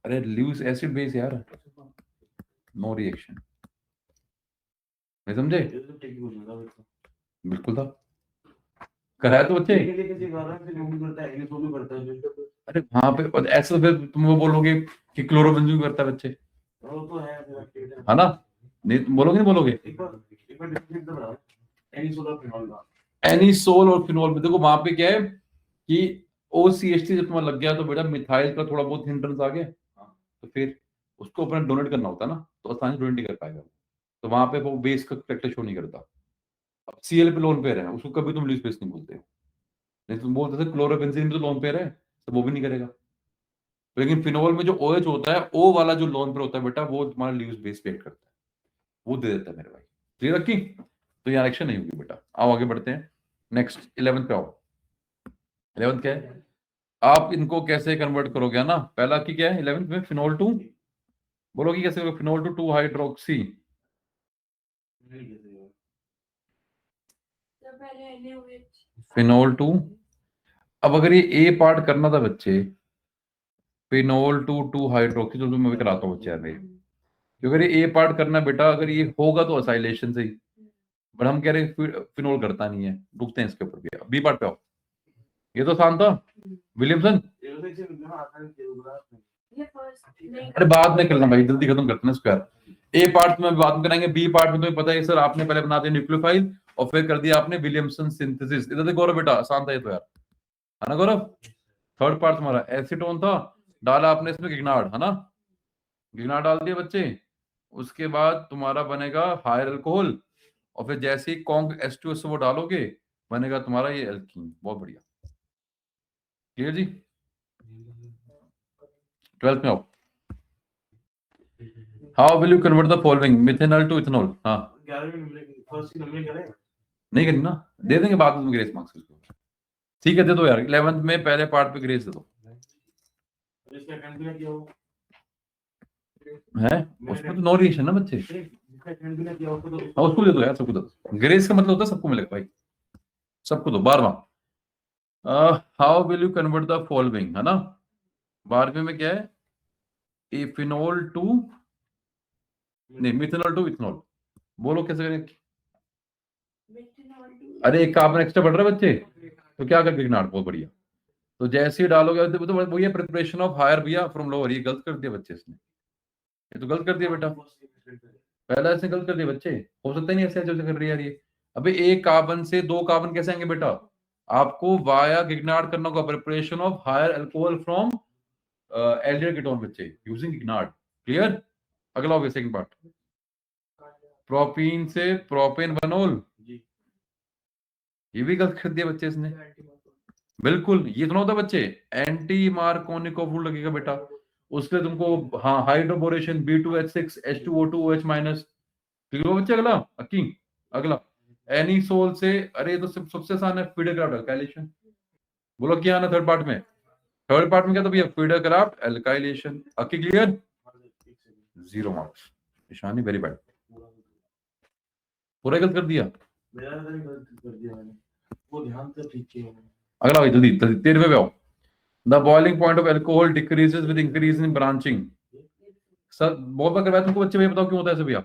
अरे ल्यूस एसिड बेस यार, नो रिएक्शन, नहीं समझे, बिल्कुल था, कराया तो बच्चे। अरे वहां पे ऐसा तो फिर तुम वो बोलोगे कि क्लोरोबेंजीन करता है बच्चे, है ना, नहीं तुम बोलोगे, नहीं बोलोगे। एनिसोल और फिनोल में देखो वहां पे क्या है कि OCH3 जब तुम्हारा लग गया तो बेटा मिथाइल का थोड़ा बहुत हिंड्रेंस आ गया, तो फिर उसको अपना डोनेट करना होता है ना, तो आसानी से डोनेट नहीं कर पाएगा, तो वहां पे वो बेस का करेक्टर शो नहीं करता। अब Cl पे लोन पेयर है, उसको कभी तुम लीज बेस नहीं बोलते हो, नहीं तुम बोलते थे क्लोरोबेंजीन में तो लोन पेयर है, तो वो भी नहीं करेगा। लेकिन फिनोल में जो OH होता है, O वाला जो लोन पेयर होता है बेटा, वो तुम्हारा लीज बेस पेयर करता है, वो दे देता है मेरे भाई। क्लियर रखी, तो यहाँ रिएक्शन नहीं होगी बेटा। आओ आगे बढ़ते हैं, नेक्स्ट 11th पे आओ। 11th क्या है, आप इनको कैसे कन्वर्ट करोगे ना, पहला की क्या है 11th में, फिनोल टू, बोलो कि कैसे, phenol to 2 hydroxy, phenol to. अब अगर ये ए पार्ट करना था बच्चे, फिनोल टू 2 हाइड्रोक्सी, तो मैं भी कराता हूँ बच्चे यार मेरे, क्योंकि अगर ये ए पार्ट करना बेटा, अगर ये होगा तो असाइलेशन से ही, बट हम कह रहे हैं फिनोल करता नहीं है, रुकते हैं इसके ऊपर भी। बी पार्ट पे आओ, ये तो आसान था, विलियमसन। अरे बाद में करना भाई, जल्दी खत्म करते हैं स्क्वायर। ए पार्ट में बाद में कराएंगे, बी पार्ट में तुम्हें पता है सर, आपने पहले बना दिया न्यूक्लियोफाइल और फिर कर दिया आपने विलियमसन सिंथेसिस। इधर देखो गौरव बेटा, आसान था ये तो यार, है ना गौरव। थर्ड पार्ट तुम्हारा एसीटोन था, डाला आपने इसमें गिग्नार्ड, है ना, गिग्नार्ड डाल दिया बच्चे। उसके बाद तुम्हारा बनेगा हायर अल्कोहल, और फिर जैसे ही कॉन्क H2SO वो डालोगे बनेगा तुम्हारा ये एल्कीन। बहुत बढ़िया, क्लियर जी। 12th में आओ। How will you convert the following methanol to ethanol? हाँ 11वीं नंबर फर्स्ट नंबर करें, नहीं करनी ना, दे देंगे बाद में ग्रेस मार्क्स उसको। ठीक है दे दो यार, 11th में पहले पार्ट पे ग्रेस दे दो। इसका अटेम्प्ट भी किया हो है उसमें तो नो रिएक्शन ना बच्चे। जिसका अटेम्प्ट भी किया हो तो हाँ उसको दे दो यार, सबको दे दो। ग्रेस का मतलब होता है सबको मिलेगा भाई, सबको दो। 12वां, how will you convert the following, है ना। 12वें में क्या है, इथेनॉल टू, नहीं मिथेनॉल टू इथेनॉल। बोलो कैसे करें। अरे एक कार्बन एक्स्ट्रा बढ़ रहा है बच्चे, तो क्या कर गिगनार्ड, बहुत बढ़िया। तो जैसे ही डालोगे तो वो ये प्रिपरेशन ऑफ हायर भैया फ्रॉम लोअर, ये गलत कर दिया बच्चे इसने, ये तो गलत कर दिया बेटा, पहला इसने गलत कर दिया बच्चे। हो सकता ही नहीं ऐसे जैसे कर रही है यार ये। अबे एक कार्बन से दो कार्बन कैसे आएंगे बेटा, आपको वाया गिगनार्ड करना होगा, preparation of higher alcohol from aldehyde ketone बच्चे यूजिंग गिगनार्ड। क्लियर। अगला हो गया सेकंड पार्ट, प्रोपीन से प्रोपेन बनोल, ये भी गलत कर दिया बच्चे इसने। बिल्कुल, ये सुना होता बच्चे, एंटी मार्कोनिकोव रूल लगेगा बेटा, उसके लिए तुमको हाँ हाइड्रोबोरेशन B2H6 H2O2 OH-। ठीक है बच्चे। अगला अकी, अगला एनीसोल से, अरे ये तो सबसे आसान है, फीडरक्राफ्ट अल्काइलेशन। बोलो क्या आना थर्ड पार्ट में, थर्ड पार्ट में क्या, तो भैया फीडरक्राफ्ट अल्काइलेशन। अकी clear, 0 marks. Nishani very bad, पूरा गलत कर दिया। मेरा तो नहीं गलत कर दिया मैंने, वो ध्यान से ठीक किया मैंने। अगला भाई जल्दी 13वें पे आओ। The boiling point of alcohol decreases with increase in branching. Sir बहुत बार करवाया तुमको बच्चे, भैया बताओ क्यों होता है ऐसे भैया।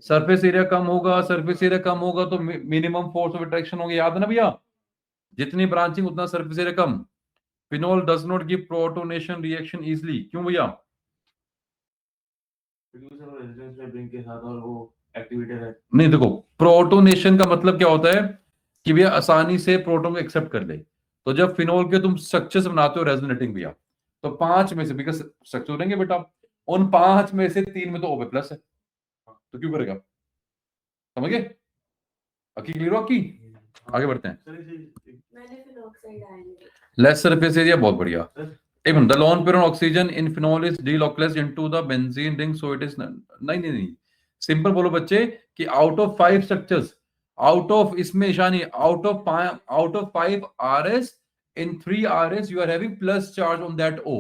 सरफेस एरिया कम होगा, सरफेस एरिया कम होगा तो मिनिमम फोर्स ऑफ अट्रैक्शन होगी, याद है ना भैया, जितनी ब्रांचिंग उतना surface area come. Phenol does not give protonation reaction easily, क्यों भैया। प्रोड्यूसर और रेजिडेंस में ब्रिंग के साथ, और वो एक्टिवेटर है। नहीं देखो, प्रोटोनेशन का मतलब क्या होता है कि भैया आसानी से प्रोटोन को एक्सेप्ट कर ले। तो जब फिनोल के तुम स्ट्रक्चर्स बनाते हो रेजोनेटिंग भैया, तो 5 में से बिकॉज स्ट्रक्चर बनेंगे बेटा, उन 5 में से 3 में तो OH प्लस है, तो क्यों करेगा, समझ गए। अकी क्लियर हो, अकी आगे बढ़ते हैं। मैंने फिनॉक्साइड आया नहीं। लेस सरफेस एरिया, बहुत बढ़िया। एक minute, the lone pair on oxygen in phenol is delocalised into the benzene ring, so it is नहीं सिंपल बोलो बच्चे कि out of 5 structures, out of इसमें Ishani, out of 5 RS, in 3 RS you are having plus charge on that O।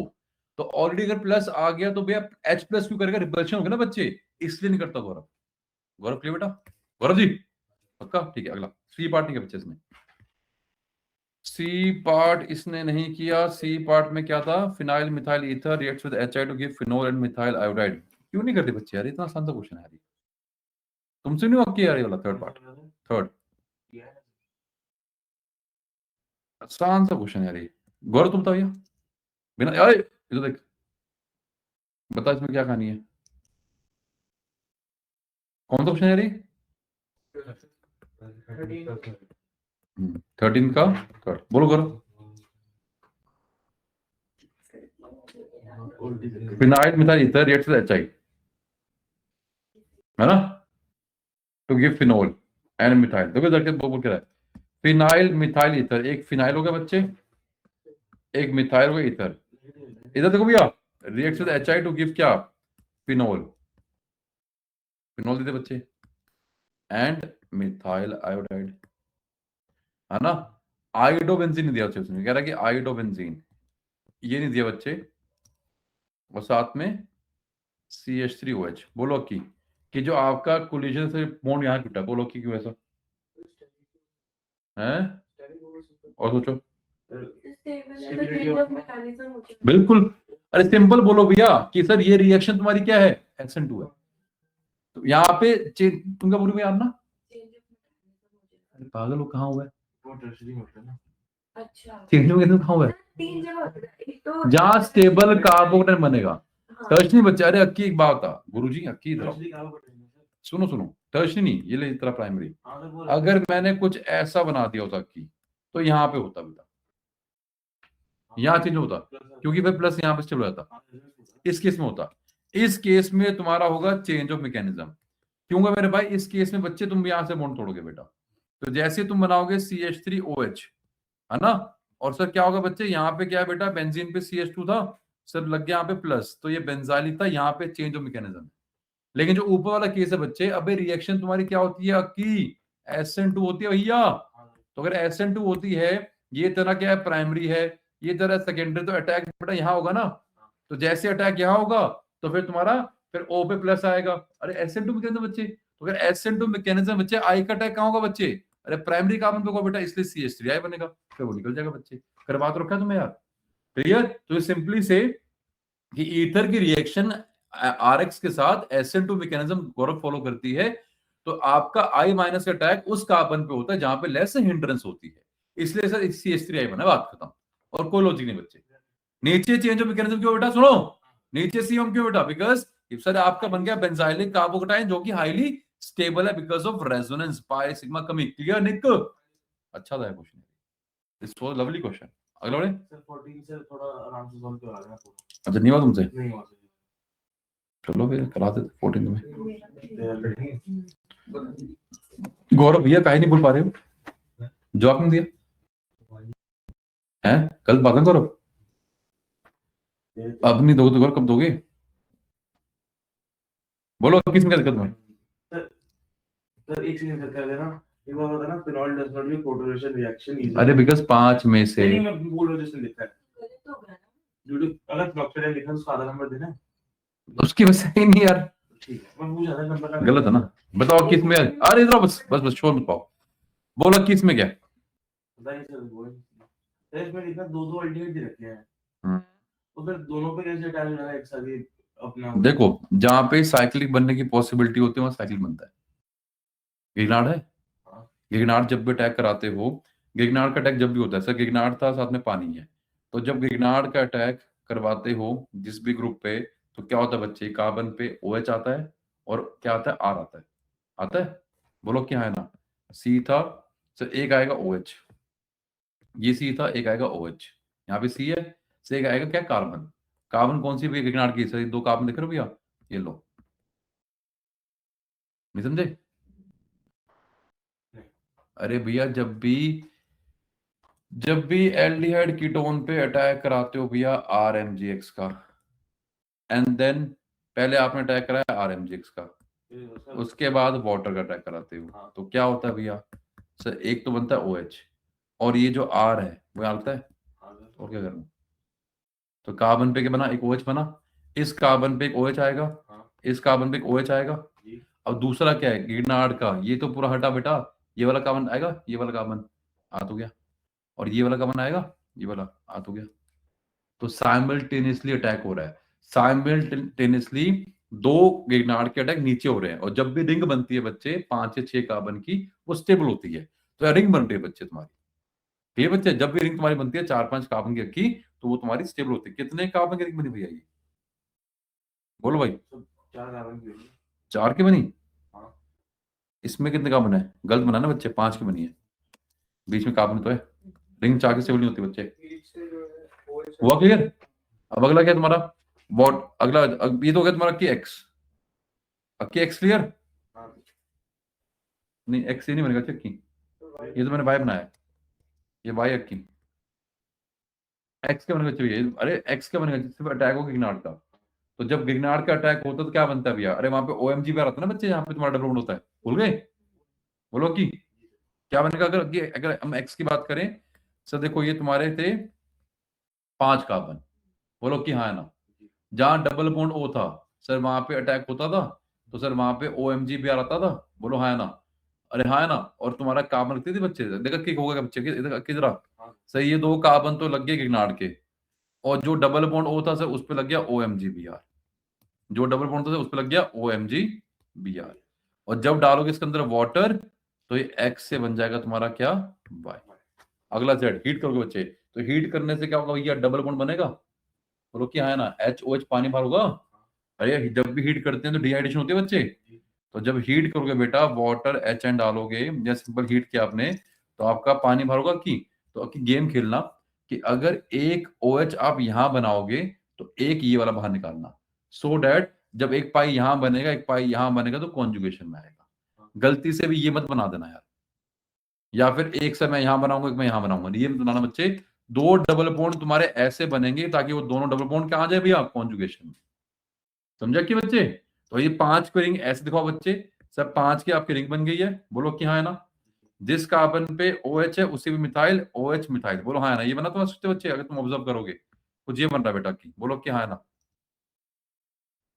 तो already अगर plus आ गया तो भैया H प्लस क्यों करेगा, रिपल्शन होगा ना बच्चे, इसलिए नहीं करता गौरव। गौरव क्लियर बेटा, गौरव जी पक्का, ठीक है। अगला सी पार्ट नहीं किया बच्चे इसने, सी पार्ट इसने नहीं किया। सी पार्ट में क्या था, phenyl methyl ether reacts with HI to give phenol and methyl iodide. क्यों नहीं करते बच्चे यार, इतना आसान सा क्वेश्चन है यार, तुमसे नहीं वाक्य यार ये वाला थर्ड पार्ट, थर्ड आसान सा क्वेश्चन यार ये। गौरव तुम बताओ भैया, बिना अरे इधर देख, बता इसमें क्या कहानी है, कौन सा क्वेश्चन है ये। 13 का थर्ड, बोलो Gaurav. Phenyl methyl ether reacts with HI, है ना, to give phenol and methyl. देखो इधर के बोल के रहा है, फिनाइल मिथाइल ईथर, एक फिनाइल हो गया बच्चे, एक मिथाइल हो गया ईथर। इधर देखो भैया, reacts with HI to give क्या, फिनोल, फिनोल देते बच्चे एंड मिथाइल आयोडाइड, है ना। आयोडोबेंजीन नहीं दिया बच्चे उसने, कह रहा है कि आयोडोबेंजीन, ये नहीं दिया बच्चे, और साथ में CH3OH। बोलो कि जो आपका कोलिजन से बॉन्ड यहाँ टूटा, बोलो कि क्यों ऐसा है, और सोचो। बिल्कुल, अरे सिंपल बोलो भैया कि सर ये रिएक्शन तुम्हारी क्या है, SN2 है, तो यहाँ पे तुम क्या बोलोगे यार ना, पागल हो, कहाँ हुआ है, वो टर्शरी में होता है ना। अच्छा, चेंजिंग में कहाँ हुआ है, 3 जगह होता है, एक तो जहाँ स्टेबल कार्बोनेट बनेगा। टर्शरी बच्चे, अरे अक्की एक बात था गुरुजी, अक्की इधर आओ, टर्शरी कहाँ पर है सर? सुनो टर्शरी नहीं, ये ले तेरा प्राइमरी। हाँ सर, वो अगर मैंने कुछ ऐसा बना दिया होता अक्की, तो यहाँ पे होता बेटा, यहाँ चेंज होता, क्योंकि फिर प्लस यहाँ पे स्टेबल हो जाता। इस केस में होता, इस केस में तुम्हारा होगा चेंज ऑफ मैकेनिज्म, क्यों मेरे भाई? इस केस में बच्चे तुम यहां से बॉन्ड तोड़ोगे बेटा, तो जैसे तुम बनाओगे CH3OH, है ना, और सर क्या होगा बच्चे, यहाँ पे क्या है बेटा, बेंजीन पे CH2 था, सर लग गया यहाँ पे प्लस, तो ये बेंजाइलिक था, यहाँ पे चेंज ऑफ मैकेनिज्म है। लेकिन जो ऊपर वाला केस है बच्चे, अबे रिएक्शन तुम्हारी क्या होती है की, SN2 होती है भैया। तो अगर SN2 होती है, ये तरह क्या है, प्राइमरी है, ये तरह सेकेंडरी, तो अटैक बेटा यहाँ होगा ना, तो जैसे अटैक यहाँ होगा तो फिर तुम्हारा फिर O पे प्लस आएगा। अरे SN2 मैकेनिज्म बच्चे, तो अगर SN2 मैकेनिज्म बच्चे, आई का अटैक कहाँ होगा बच्चे, अरे प्राइमरी कार्बन पे होगा बेटा, इसलिए CH3I बनेगा, फिर वो निकल जाएगा बच्चे। करवा तो रखा तुम्हें यार, क्लियर? तो सिंपली से कि ईथर की रिएक्शन RX के साथ SN2 मैकेनिज्म गौरव फॉलो करती है, तो आपका I माइनस का अटैक उस कार्बन पे होता है जहां पे लेस हिंड्रेंस होती है, इसलिए सर CH3I बना, बात खत्म, और कोई लॉजिक नहीं बच्चे। नीचे चेंज ऑफ मैकेनिज्म क्यों बेटा, सुनो, नीचे COM क्यों बेटा, बिकॉज सर आपका बन गया बेंजाइलिक कार्बोकटाइन जो कि हाईली स्टेबल है because of resonance pi sigma कमी। क्लियर निक? अच्छा था question, this was lovely question. अगला बढ़े सर 14 से थोड़ा आराम से सॉल्व करवा देना पूरा। अच्छा, नहीं हुआ तुमसे, नहीं हुआ सर। चलो फिर करा देते 14 में। मेरा गौरव भैया काहे नहीं बोल पा रहे हो, जवाब नहीं दिया है, कल बात है गौरव, अब नहीं दोगे तो गौरव कब दोगे, बोलो किस में क्या दिक्कत है? सर एक सेकंड कर लेना, एक बार बताना, phenol does not give photoresist reaction easily. अरे बिकॉज 5 में से नहीं मैं बोल रहा हूं जैसे लिखा है, गलत हो गया ना। ड्यू टू, अगर डॉक्टर ने लिखा उसका आधा नंबर देना है। उसकी वजह से ही नहीं यार, ठीक है, मैं पूछ रहा था नंबर ना गलत है ना, बताओ किस में, अरे इधर आओ, बस बस बस शोर मत पाओ, बोलो किस में क्या। बताइए सर, बोल सर, इसमें लिखा दो दो अल्टीमेट दे रखे हैं, तो फिर दोनों पे कैसे अटैच हो रहा है एक साथ ही अपना? देखो जहां पे साइक्लिक बनने की पॉसिबिलिटी होती है वहां साइक्लिक बनता है। गिगनार्ड है, गिगनार्ड जब भी अटैक कराते हो, गिगनार्ड का अटैक जब भी होता है, सर गिगनार्ड था साथ में पानी है, तो जब गिगनार्ड का अटैक करवाते हो जिस भी ग्रुप पे, तो क्या होता है बच्चे, कार्बन पे OH आता है और क्या आता है, R आता है, आता है, बोलो क्या है ना, C था, सर एक आएगा OH, ये C था, एक आएगा OH, यहाँ पे C है, से एक आएगा क्या, कार्बन। कार्बन कौन सी भी गिगनार्ड की, सर दो कार्बन दिख रहे हो भैया, ये लो, नहीं समझे? अरे भैया जब भी एल्डिहाइड कीटोन पे अटैक कराते हो भैया RMGX का, एंड देन पहले आपने अटैक कराया RMGX का, उसके बाद वाटर का अटैक कराते हो, तो क्या होता है भैया, सर एक तो बनता है OH, और ये जो R है वो आता है, और क्या करना, तो कार्बन पे क्या बना, एक OH बना, इस कार्बन पे एक OH आएगा, इस कार्बन पे एक OH आएगा, अब दूसरा क्या है, गिगनार्ड का, ये तो पूरा हटा बेटा, ये वाला कार्बन आएगा, ये वाला कार्बन आ तो गया, और ये वाला कार्बन आएगा, ये वाला आ तो गया, तो साइमल्टेनियसली अटैक हो रहा है, साइमल्टेनियसली दो गिगनार्ड के अटैक नीचे हो रहे हैं, और जब भी रिंग बनती है बच्चे 5 या 6 कार्बन की, वो स्टेबल होती है, तो रिंग बन रही है बच्चे तुम्हारी, ये बच्चे जब भी रिंग तुम्हारी बनती है 4-5 कार्बन की, तो वो तुम्हारी स्टेबल होती है। कितने कार्बन की रिंग बनी भैया ये, बोलो भाई? 4 कार्बन की होगी। 4 की बनी, हाँ। इसमें कितने कार्बन है, गलत बना ना बच्चे, 5 की बनी है, बीच में कार्बन तो है, रिंग 4 की स्टेबल नहीं होती बच्चे। हुआ क्लियर? अब अगला क्या है तुम्हारा, वॉट, अगला ये तो हो गया तुम्हारा की एक्स क्लियर, नहीं एक्स ये नहीं बनेगा चेक की, ये तो मैंने वाई बनाया, ये वाई की, एक्स क्या बनेगा चाहिए, अरे एक्स क्या बनेगा जिससे अटैक हो गिगनार्ड का, तो जब गिगनार्ड का अटैक होता है तो क्या बनता है भैया, अरे वहां पे OMG पे आता है ना बच्चे, यहाँ पे तुम्हारा डेवलपमेंट होता है, भूल गए, बोलो की क्या बनेगा, अगर हम एक्स की बात करें, सर देखो ये तुम्हारे थे 5 कार्बन, बोलो कि हाँ है ना, जहां डबल बॉन्ड O था सर वहां पे अटैक होता था, तो सर वहां पे OMG भी आता था, बोलो हाँ है ना, अरे हाँ है ना, और तुम्हारा कार्बन लगती थी बच्चे, देखा किक होगा क्या बच्चे किधर, सर ये 2 कार्बन तो लग गए गिगनार्ड के, और जो डबल बॉन्ड O था सर उस पे लग गया OMG-Br, जो डबल बॉन्ड था उस पे लग गया OMG-Br, और जब डालोगे इसके अंदर वाटर, तो ये X से बन जाएगा तुम्हारा क्या, Y। अगला Z, हीट करोगे बच्चे, तो हीट करने से क्या होगा भैया, डबल बॉन्ड बनेगा, बोलो कि हाँ है ना, HOH पानी बाहर होगा, अरे जब भी हीट करते हैं तो डिहाइड्रेशन होती है बच्चे, तो जब हीट करोगे बेटा वाटर HN डालोगे या सिंपल हीट किया आपने, तो आपका पानी बाहर होगा की, तो आपकी गेम खेलना कि अगर एक OH आप यहां बनाओगे तो एक ये वाला बाहर निकालना, सो डैट जब एक पाई यहां बनेगा एक पाई यहां बनेगा तो कॉन्जुगेशन में आएगा। गलती से भी ये मत बना देना यार, या फिर एक से मैं यहां बनाऊंगा एक मैं यहां बनाऊंगा, ये मत बनाना बच्चे। दो डबल बॉन्ड तुम्हारे ऐसे बनेंगे ताकि वो दोनों डबल बॉन्ड कहां जाए भैया, कॉन्जुगेशन में। समझा कि बच्चे? तो ये 5 को रिंग ऐसे दिखाओ बच्चे, सब 5 की आपकी रिंग बन गई है, बोलो कि हाँ है ना। जिस कार्बन पे OH है उसी पे मिथाइल, OH मिथाइल, बोलो हाँ है ना। ये बना तुम्हारे सोचते बच्चे, अगर तुम ऑब्जर्व करोगे कुछ ये बन रहा है बेटा की, बोलो कि हाँ है ना।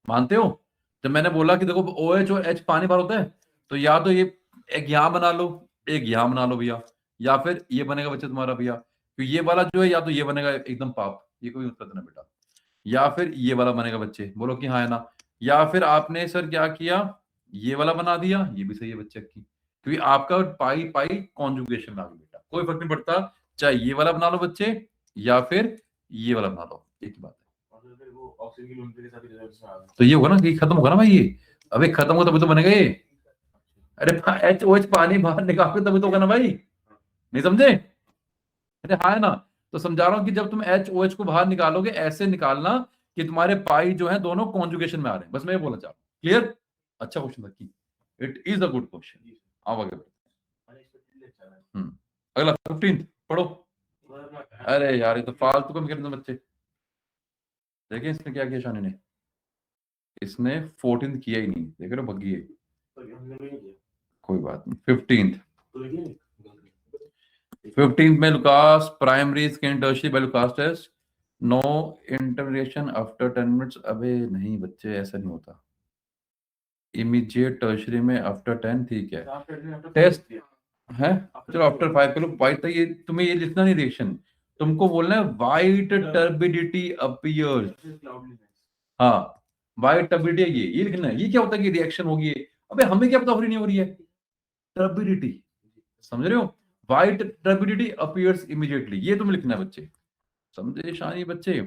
मानते हो? जब मैंने बोला कि देखो OH और H पानी बाहर होता है, तो या तो ये एक यहां बना लो, एक यहां बना लो भैया, या फिर ये बनेगा बच्चे तुम्हारा भैया, तो ये वाला जो है या तो ये बनेगा एकदम पाप, ये कोई उत्तर देना बेटा, या फिर ये वाला बनेगा बच्चे, बोलो कि हाँ है ना। या फिर आपने सर क्या किया, ये वाला बना दिया, ये भी सही है बच्चे की, क्योंकि आपका पाई पाई कॉन्जुगेशन में आ गया बेटा, कोई फर्क नहीं पड़ता, चाहे ये वाला बना लो बच्चे या फिर ये वाला बना लो, एक ही बात है। और फिर वो ऑक्सीजन की लूप के साथ रिजल्ट्स में आ गया। तो ये होगा ना कि खत्म होगा ना भाई ये, अबे खत्म होगा तभी तो बनेगा ये। अरे HOH पानी बाहर निकाल के तभी तो होगा ना भाई, नहीं समझे? अरे हाँ है ना। तो समझा रहा हूं कि जब तुम HOH को बाहर निकालोगे ऐसे निकालना कि तुम्हारे पाई जो है दोनों कॉन्जुगेशन में आ रहे हैं, बस मैं ये बोलना चाह रहा हूँ। क्लियर? अच्छा क्वेश्चन था की, it is a good question. आओ आगे बढ़ते हैं। अगला 15 पढ़ो। अरे यार ये तो फालतू का मैकेनिज्म बच्चे, देखिए इसने क्या किया शानी ने, इसने 14 किया ही नहीं, देख रहे हो भगी है। कोई बात नहीं। 15th में Lucas primary second tertiary by Lucas test, no intervention after 10 minutes. अबे नहीं बच्चे ऐसा नहीं होता, इमीडिएट टर्शियरी में आफ्टर 10 ठीक है, टेस्ट है चलो आफ्टर 5 कर लो। वाइट था ये, तुम्हें ये लिखना नहीं रिएक्शन, तुमको बोलना है वाइट टर्बिडिटी अपीयर्स। हाँ वाइट टर्बिडिटी ये लिखना है। ये क्या होता है कि रिएक्शन होगी ये, अबे हमें क्या पता हो रही नहीं हो रही है, टर्बिडिटी, समझ रहे हो? वाइट टर्बिडिटी अपीयर्स इमीडिएटली, ये तुम्हें लिखना है बच्चे, समझे शानी बच्चे?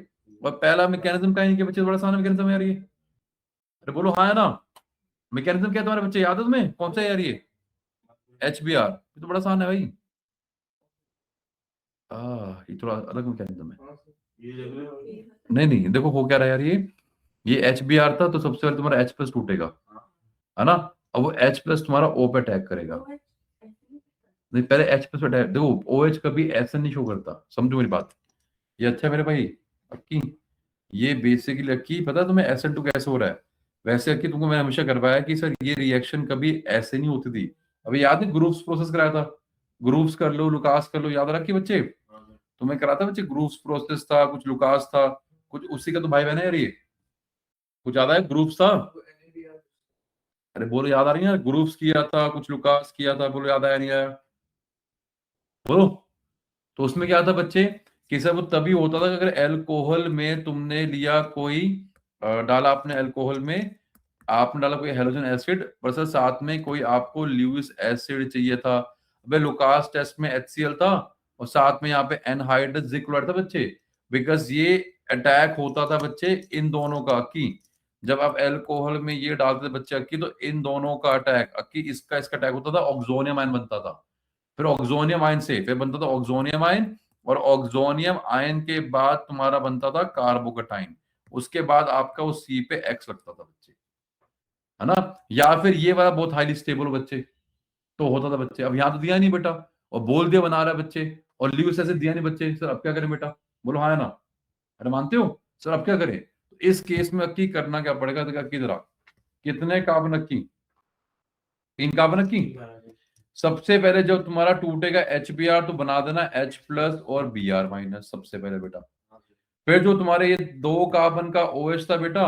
और पहला मैकेनिज्म का है कि बच्चे बड़ा सारा मैकेनिज्म है यार ये, अरे बोलो हाँ है ना। मैकेनिज्म क्या है तुम्हारे बच्चे, याद है तुम्हें कौन सा है यार ये? HBr, ये तो बड़ा आसान है भाई। ये थोड़ा अलग मैकेनिज्म है। नहीं नहीं देखो हो क्या रहा है यार, ये HBr था तो सबसे पहले तुम्हारा H+ टूटेगा, है ना। अब वो H+ तुम्हारा O पे अटैक करेगा, नहीं पहले H+ पे अटैक, देखो OH कभी ऐसा नहीं शो करता, समझो मेरी बात। ये अच्छा है मेरे भाई अक्की, ये बेसिकली अक्की पता है तुम्हें SN2 कैसे हो रहा है? वैसे अक्की तुमको मैंने हमेशा करवाया कि सर ये रिएक्शन कभी ऐसे नहीं होती थी। अभी याद है ग्रुप्स प्रोसेस कराया था, ग्रुप्स कर लो लुकास कर लो, याद रखी बच्चे? तुम्हें कराता बच्चे ग्रुप्स प्रोसेस था, कुछ लुकास था, कुछ उसी का तो भाई बहन है यार ये, कुछ याद है ग्रुप्स था? अरे बोलो याद आ रही है यार, ग्रुप्स किया था कुछ लुकास किया था, बोलो याद आया नहीं आया, बोलो। तो उसमें क्या था बच्चे कि सर वो तभी होता था कि अगर अल्कोहल में तुमने लिया कोई डाला आपने अल्कोहल में, आपने डाला कोई हेलोजन एसिड पर सर साथ में कोई आपको ल्यूइस एसिड चाहिए था। अबे लुकास टेस्ट में HCl था और साथ में यहाँ पे एनहाइड्रस जिंक क्लोराइड था बच्चे, बिकॉज ये अटैक होता था बच्चे इन दोनों का की, जब आप अल्कोहल में ये डालते थे बच्चे अक्की तो इन दोनों का अटैक अक्की इसका इसका अटैक होता था, ऑक्सोनियम आयन बनता था, फिर ऑक्सोनियम आयन से फिर बनता था ऑक्सोनियम आयन, और ऑक्सोनियम आयन के बाद तुम्हारा बनता था कार्बोकटाइन, उसके बाद आपका उस C पे X लगता था बच्चे, है ना। या फिर ये वाला बहुत हाईली स्टेबल बच्चे तो होता था बच्चे, अब यहाँ तो दिया नहीं बेटा, और बोल दिया बना रहा है बच्चे, और ल्यूस ऐसे दिया नहीं बच्चे, सर अब क्या करें बेटा, बोलो हाँ है ना। अरे मानते हो सर अब क्या करें? तो इस केस में अक्की करना क्या पड़ेगा, देखा अक्की जरा कितने कार्बन अक्की, 3 कार्बन अक्की। सबसे पहले जब तुम्हारा टूटेगा HBr तो बना देना H+ और Br-, सबसे पहले बेटा। फिर जो तुम्हारे ये 2 कार्बन का OH था बेटा,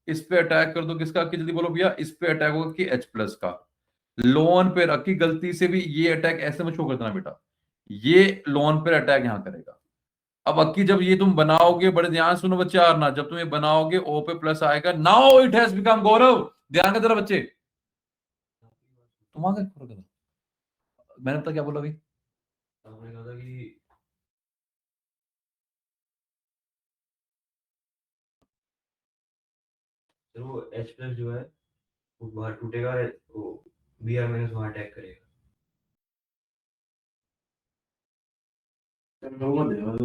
इस पे अटैक कर दो, किसका कि जल्दी बोलो भैया, इस पे अटैक होगा कि H+ का। लोन पे रखी गलती से भी ये अटैक ऐसे मत शो कर देना बेटा, ये लोन पे अटैक यहां करेगा। अब अक्की जब ये तुम बनाओगे, बड़े ध्यान सुनो बच्चे आरना, जब तुम ये बनाओगे O पे प्लस आएगा, नाउ इट हैज बिकम गौरव, ध्यान का जरा बच्चे, तुम आगे मैंने पता क्या बोला अभी, आपने कहा था कि तो वो H+ जो है वो बाहर टूटेगा, वो Br- वहां अटैक करेगा।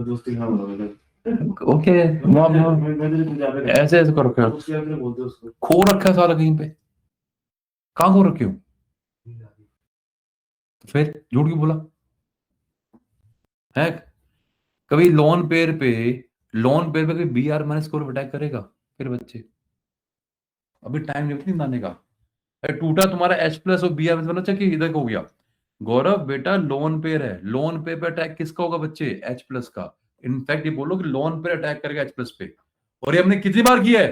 दोस्ती हाँ ओके मैं तेरे को ज्यादा करता ऐसे ऐसे करो हूँ। क्या उसके बाद फिर बोलते उसको खो रखा है साला कहीं पे कहाँ खो रखे हो फिर झूठ क्यों बोला है कभी लोन पेयर पे कभी B R minus score attack करेगा फिर बच्चे अभी टाइम नहीं लाने का अरे टूटा तुम्हारा एच प्लस और बी आर माइनस चाहिए इधर को हो गया गौरव बेटा लोन पेयर है लोन पेयर पे अटैक किसका होगा बच्चे एच प्लस का इनफैक्ट ये बोलो कि लोन पेयर अटैक करेगा एच प्लस पे और ये हमने कितनी बार किया है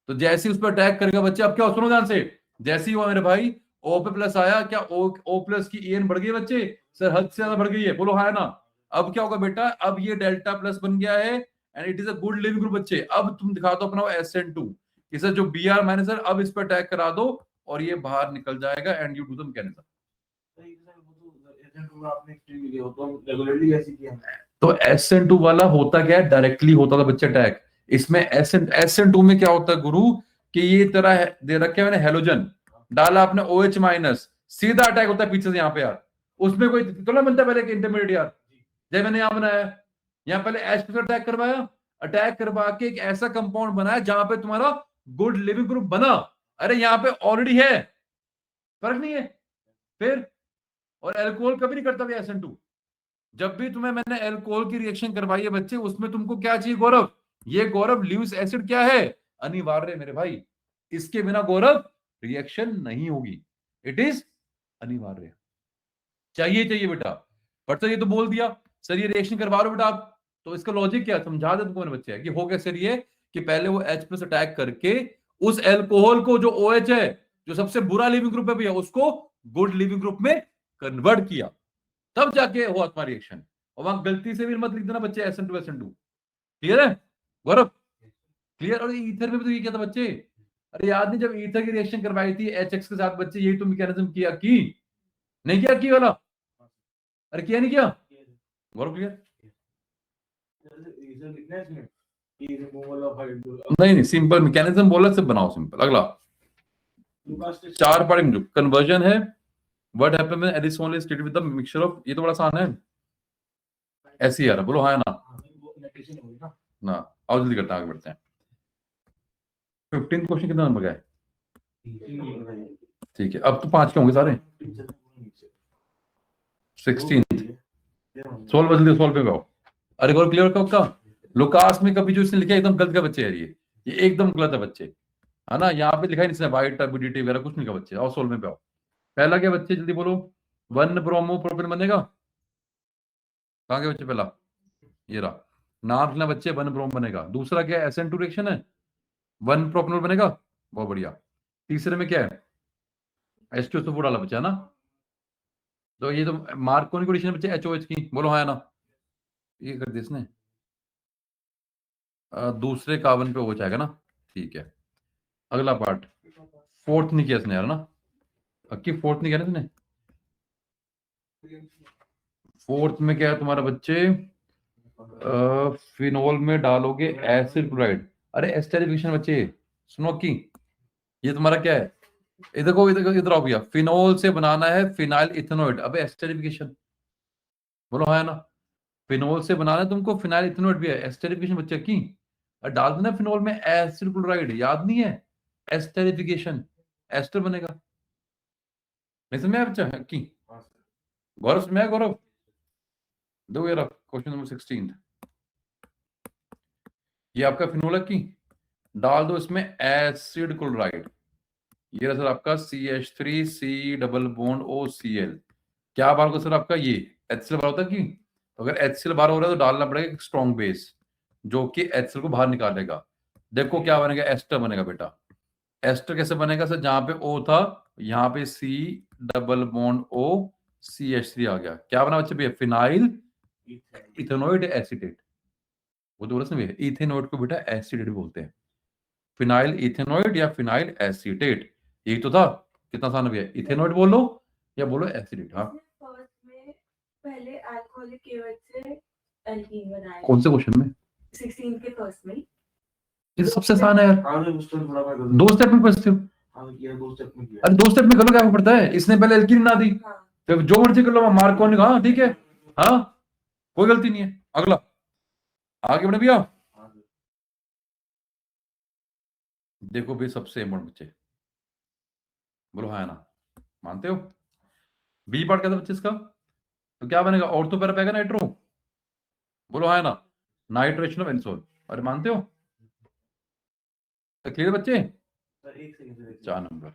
तो जैसे ही उस पर अटैक करेगा बच्चे अब क्या सुनो ध्यान से जैसे ही हुआ मेरे भाई ओ पे प्लस आया क्या ओ प्लस की एन बढ़ गई बच्चे सर हद से ज्यादा बढ़ गई है बोलो हाँ है ना अब क्या होगा बेटा अब ये डेल्टा प्लस बन गया है and it is a good leaving group बच्चे अब तुम दिखा दो अपना SN2 इसे जो बी आर माइनस है अब इस पर अटैक करा दो और ये बाहर निकल जाएगा and you do the mechanism आपने एक्सट्रीम लिया हो तो रेगुलरली ऐसे किया तो SN2 वाला होता क्या है डायरेक्टली होता था बच्चे अटैक इसमें SN2 में क्या होता है गुरु कि ये तरह दे रखे मैंने हेलोजन डाला आपने OH माइनस सीधा अटैक होता है पीछे से यहाँ पे यार उसमें कोई तो ना बनता पहले इंटरमीडिएट यार जब मैंने यहाँ बनाया यहाँ पहले एच पे अटैक करवाया अटैक करवा के एक ऐसा कंपाउंड बनाया जहां पे तुम्हारा गुड लिविंग ग्रुप बना अरे यहाँ पे ऑलरेडी है फर्क नहीं है फिर और एल्कोहल कभी नहीं करता SN2 जब भी तुम्हें मैंने एल्कोहल की रिएक्शन करवाई है बच्चे उसमें तुमको क्या चाहिए गौरव ये गौरव ल्यूइस एसिड क्या है अनिवार्य मेरे भाई इसके बिना गौरव रिएक्शन नहीं होगी इट इज अनिवार्य चाहिए बेटा बट सर ये तो बोल दिया सर ये रिएक्शन करवा रहे हो बेटा आप तो इसका लॉजिक क्या समझा दे तुमको बच्चे है कि हो गया सर ये कि पहले वो H प्लस अटैक करके उस एल्कोहल को जो OH है जो सबसे बुरा लिविंग ग्रुप है भैया उसको गुड लिविंग ग्रुप में कन्वर्ट किया तब जाके हुआ तुम्हारा रिएक्शन और वहां गलती से भी मत लिख देना बच्चे SN2 क्लियर है गौरव क्लियर और ईथर में भी तो ये क्या था बच्चे अरे याद नहीं जब ईथर की रिएक्शन करवाई थी HX के साथ बच्चे यही तो मैकेनिज्म किया की नहीं किया की वाला अरे किया नहीं किया गौरव क्लियर नहीं सिंपल मैकेनिज्म बोला सब बनाओ सिंपल अगला 4 पॉइंट कन्वर्जन है what happens when addition is treated with the mixture of ये तो बड़ा आसान है ऐसे ही यार बोलो हाँ ना ना आओ जल्दी करते हैं आगे बढ़ते हैं 15 क्वेश्चन कितना नंबर का है ठीक है अब तो 5 के होंगे सारे 16 सोल्व जल्दी सोल्व पे आओ अरे गौर क्लियर का लुकास में कभी जो इसने लिखा एकदम गलत का बच्चे है ये एकदम गलत है बच्चे है ना यहाँ पे लिखा ही नहीं वाइट टर्बिडिटी वगैरह कुछ नहीं का बच्चे और सोल्व में पे आओ पहला क्या बच्चे जल्दी बोलो 1 ब्रोमो प्रोपेन बनेगा कहाँ के बच्चे पहला ये रहा नाम लिखना बच्चे 1 ब्रोम बनेगा दूसरा क्या है SN2 रिएक्शन है 1 प्रोपेनॉल बनेगा बहुत बढ़िया तीसरे में क्या है H2SO4 डाला बच्चा है ना तो ये तो मार्क कौन कंडीशन बच्चे HOH की बोलो हाँ ना ये कर दी इसने दूसरे कार्बन पे हो जाएगा ना ठीक है अगला पार्ट फोर्थ नहीं किया इसने यार ना अक्की फोर्थ नहीं किया ना इसने फोर्थ में क्या है तुम्हारा बच्चे फिनोल में डालोगे एसिड क्लोराइड अरे एस्टेरिफिकेशन बच्चे सुनो की ये तुम्हारा क्या है इधर को इधर आओ भैया फिनोल से बनाना है फिनाइल इथेनॉइड अबे एस्टेरिफिकेशन बोलो हाँ ना फिनोल से बनाना है तुमको फिनाइल इथेनॉइड भी है एस्टेरिफिकेशन बच्चे की और डाल देना फिनोल में एसिड क्लोराइड याद नहीं है एस्टेरिफिकेशन एस्टर बनेगा नहीं समझ में आया बच्चा की गौरव समझ में आया गौरव दो यार क्वेश्चन नंबर 16 ये आपका फिनोल है की डाल दो इसमें एसिड क्लोराइड ये रहा सर आपका CH3C डबल बॉन्ड OCl क्या बार को सर आपका ये HCl बार होता है कि अगर HCl बार हो रहा है तो डालना पड़ेगा एक स्ट्रॉन्ग बेस जो कि HCl को बाहर निकालेगा देखो क्या बनेगा एस्टर बनेगा बेटा एस्टर कैसे बनेगा सर जहां पे O था यहाँ पे C double bond O CH3 आ गया क्या बना बच्चे भैया फिनाइल इथेनॉइड एसिटेट वो तो बोला इथेनॉइड को बेटा एसिटेट बोलते हैं फिनाइल इथेनॉइड या फिनाइल एसिटेट यही तो था कितना आसान है भैया इथेनॉइड बोलो या बोलो एसिडेट हाँ फर्स्ट में पहले अल्कोहलिक केवल से एल्कीन बनाया कौन से क्वेश्चन में 16 के फर्स्ट में ये तो सबसे आसान है यार हाँ तो उसको थोड़ा मैं 2 स्टेप में पढ़ते हो हाँ किया 2 स्टेप में किया अरे 2 स्टेप में कर लो क्या पड़ता है इसने पहले एल्कीन बना दी हाँ तो जो मर्जी कर लो मार्क कौन हाँ ठीक है हाँ कोई गलती नहीं है अगला आगे बढ़े भैया। हाँ सर। देखो भाई सबसे इम्पोर्टेंट बच्चे, बोलो हाँ या ना, मानते हो? बी पार्ट क्या था बच्चे इसका, तो क्या बनेगा, ऑर्थो पैरा पेगा नाइट्रो, बोलो हाँ या ना, नाइट्रेशन ऑफ एनसोल। अरे मानते हो? तो क्लियर बच्चे? सर एक सेकंड सर, 4 नंबर,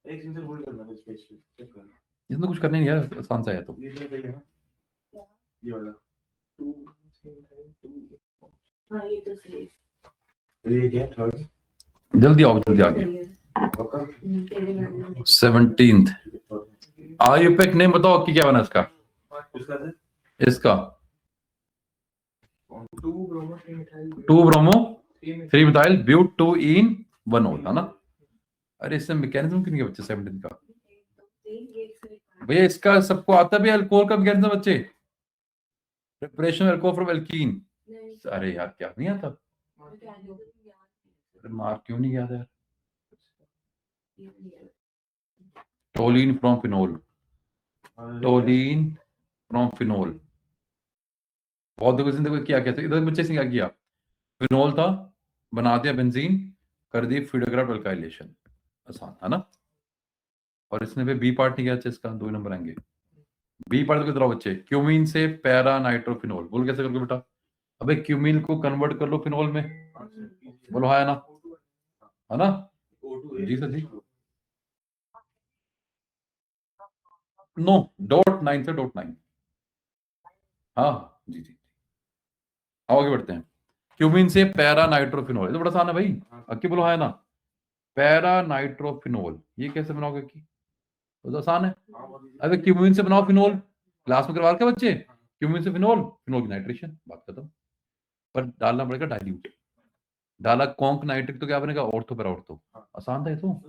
एक सेकंड सर, होल्ड करना है स्पेस पे, चेक करना। इसमें कुछ करने नहीं है, आसान सा है तो। ये सर पहले है ये वाला 2 हाँ ये तो सही ये क्या थर्ड जल्दी आओ, जल्दी आगे। पक्का 17th आयुपेक नेम बताओ कि क्या बना इसका, उसका सर इसका 2 bromo 3 methyl 2 bromo 3 methyl but 2 ene 1 होता ना। अरे इसमें मैकेनिज्म क्यों नहीं है बच्चे 17 का, भैया इसका सबको आता है भैया, अल्कोहल का मैकेनिज्म बच्चे, प्रिपरेशन अल्कोहल फ्रॉम एल्कीन। अरे यार क्या नहीं आता, अरे मार्क क्यों नहीं याद है, toluene from phenol, toluene from phenol. बहुत देखो क्या कहते इधर बच्चे से क्या किया, फिनोल था, बना दिया बेंजीन, कर दी फ्यूडोग्राफ अल्काइलेशन, आसान है ना। और इसने पे बी पार्ट नहीं किया, अच्छा इसका 2 नंबर आएंगे। बी पार्ट किधर आओ बच्चे, क्यूमीन से पैरा नाइट्रोफिनोल, बोल कैसे करोगे बेटा, अबे क्यूमीन को कन्वर्ट कर लो फिनोल में, बोलो हाँ है ना, है ना, जी सर जी, नो डॉट 9 से डॉट 9, हाँ जी जी, आगे बढ़ते हैं। क्यूमीन से पैरा नाइट्रोफिनोल, ये तो बड़ा आसान है भाई, अक्की बोलो हाँ है ना, पैरा नाइट्रोफिनोल, ये कैसे बनाओगे की, तो आसान है। अबे क्यूमीन से बनाओ फिनोल, क्लास में करवा के बच्चे, क्यूमीन से फिनोल, फिनोल की नाइट्रेशन, बात खत्म। पर डालना पड़ेगा डाइल्यूट, डाला कॉन्क नाइट्रिक तो क्या बनेगा, ऑर्थो पैरा ऑर्थो, आसान था ये तो।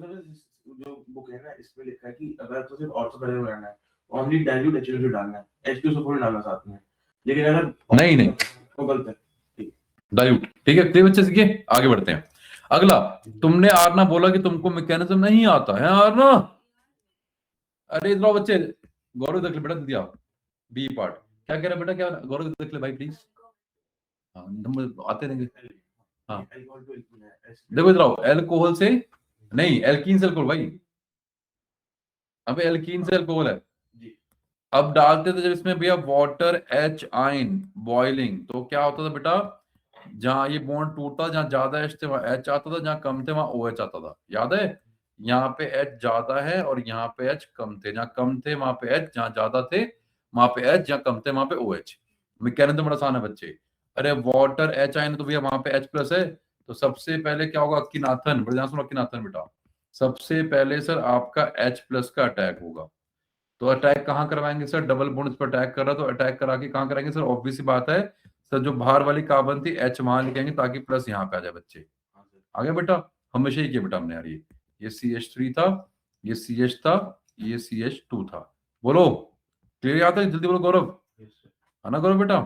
जो बुक है ना इसमें लिखा है कि अगर तो सिर्फ ऑर्थो पैरा बनाना है, ओनली डाइल्यूट H2SO डालना है, H2SO थोड़ी डालना साथ में, लेकिन अगर नहीं तो गलत है, डाइल्यूट, ठीक है क्लियर बच्चे, सीखिए आगे बढ़ते हैं। अगला, तुमने आरना बोला कि तुमको मैकेनिज्म नहीं आता है आरना, अरे इधर आओ बच्चे, गौरव देख ले बेटा, दिया बी पार्ट, क्या कह रहा है बेटा, क्या गौरव देख ले भाई प्लीज, हाँ नंबर आते रहेंगे। हाँ देखो इधर आओ, एल्कोहल से नहीं, एल्कीन से अल्कोहल भाई, अबे एल्कीन से अल्कोहल है, अब डालते थे जब इसमें भैया वाटर H आयन बॉइलिंग, तो क्या होता था बेटा, जहां ये बॉन्ड टूटता, जहां ज्यादा H थे वहां H आता था, जहां कम थे वहां OH आता था, याद है, यहाँ पे H ज्यादा है और यहाँ पे H कम थे, जहां कम थे वहां पे H, जहां ज्यादा थे वहां पे H, जहां कम थे वहां पे OH। मैकेनिज्म बड़ा आसान है बच्चे, अरे वाटर H आयन तो भैया वहां पे H प्लस है, तो सबसे पहले क्या होगा, अक्कीनाथन, बड़े ध्यान सुनो अक्कीनाथन बेटा, सबसे पहले सर आपका H प्लस का अटैक होगा, तो अटैक कहाँ करवाएंगे सर, डबल बॉन्ड इस पर अटैक कर रहा, तो अटैक करा के कहाँ कराएंगे सर, ऑब्वियस सी बात है सर, जो बाहर वाली कार्बन थी H वहां लिखेंगे ताकि प्लस यहाँ पे आ जाए बच्चे, आगे बेटा, हमेशा ही किया बेटा हमने यार, ये CH3 था, ये CH था, ये CH2 था, बोलो क्लियर याद है, जल्दी बोलो गौरव, है ना गौरव बेटा,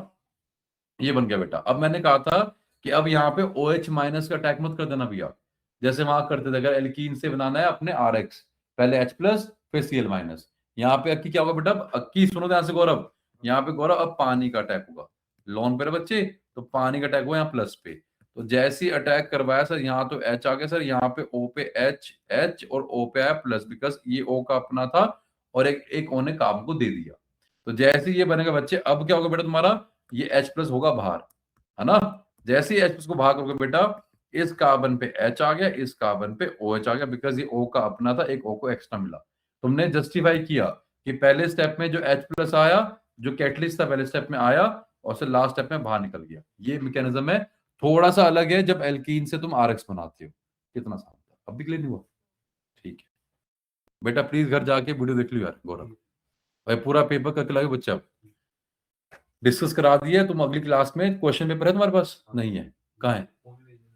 ये बन गया बेटा। अब मैंने कहा था कि अब यहाँ पे OH माइनस का अटैक मत कर देना भैया, जैसे वहां करते थे, अगर एल्कीन से बनाना है अपने RX, पहले H प्लस फिर Cl माइनस, यहाँ पे अक्की क्या होगा बेटा, अक्की सुनो ध्यान से गौरव, यहाँ पे गौरव अब पानी का अटैक होगा, लॉन पे बच्चे, तो पानी का अटैक हुआ यहाँ प्लस पे, तो जैसे ही अटैक करवाया सर, यहाँ तो H आ गया सर, यहाँ पे O पे H और O पे आया प्लस, बिकॉज ये O का अपना था और एक O ने कार्बन को दे दिया, तो जैसे ही ये बनेगा बच्चे, अब क्या होगा बेटा तुम्हारा, ये H प्लस होगा बाहर, है ना, जैसे ही H प्लस को बाहर करोगे बेटा, इस कार्बन पे H आ गया, इस कार्बन पे OH आ गया, बिकॉज ये O का अपना था, एक O को एक्स्ट्रा मिला, तुमने जस्टिफाई किया कि पहले स्टेप में जो H प्लस आया, जो कैटलिस्ट था पहले स्टेप में आया, और फिर लास्ट स्टेप में बाहर निकल गया, ये मैकेनिज्म है, थोड़ा सा अलग है जब एल्कीन से तुम RX बनाते हो, कितना आसान था, अब भी क्लियर नहीं हुआ, ठीक है बेटा, प्लीज घर जाके वीडियो देख लियो यार गौरव भाई, पूरा पेपर करके लाओ बच्चा, डिस्कस करा दिया, तुम अगली क्लास में क्वेश्चन पेपर है तुम्हारे पास, नहीं है, कहाँ है,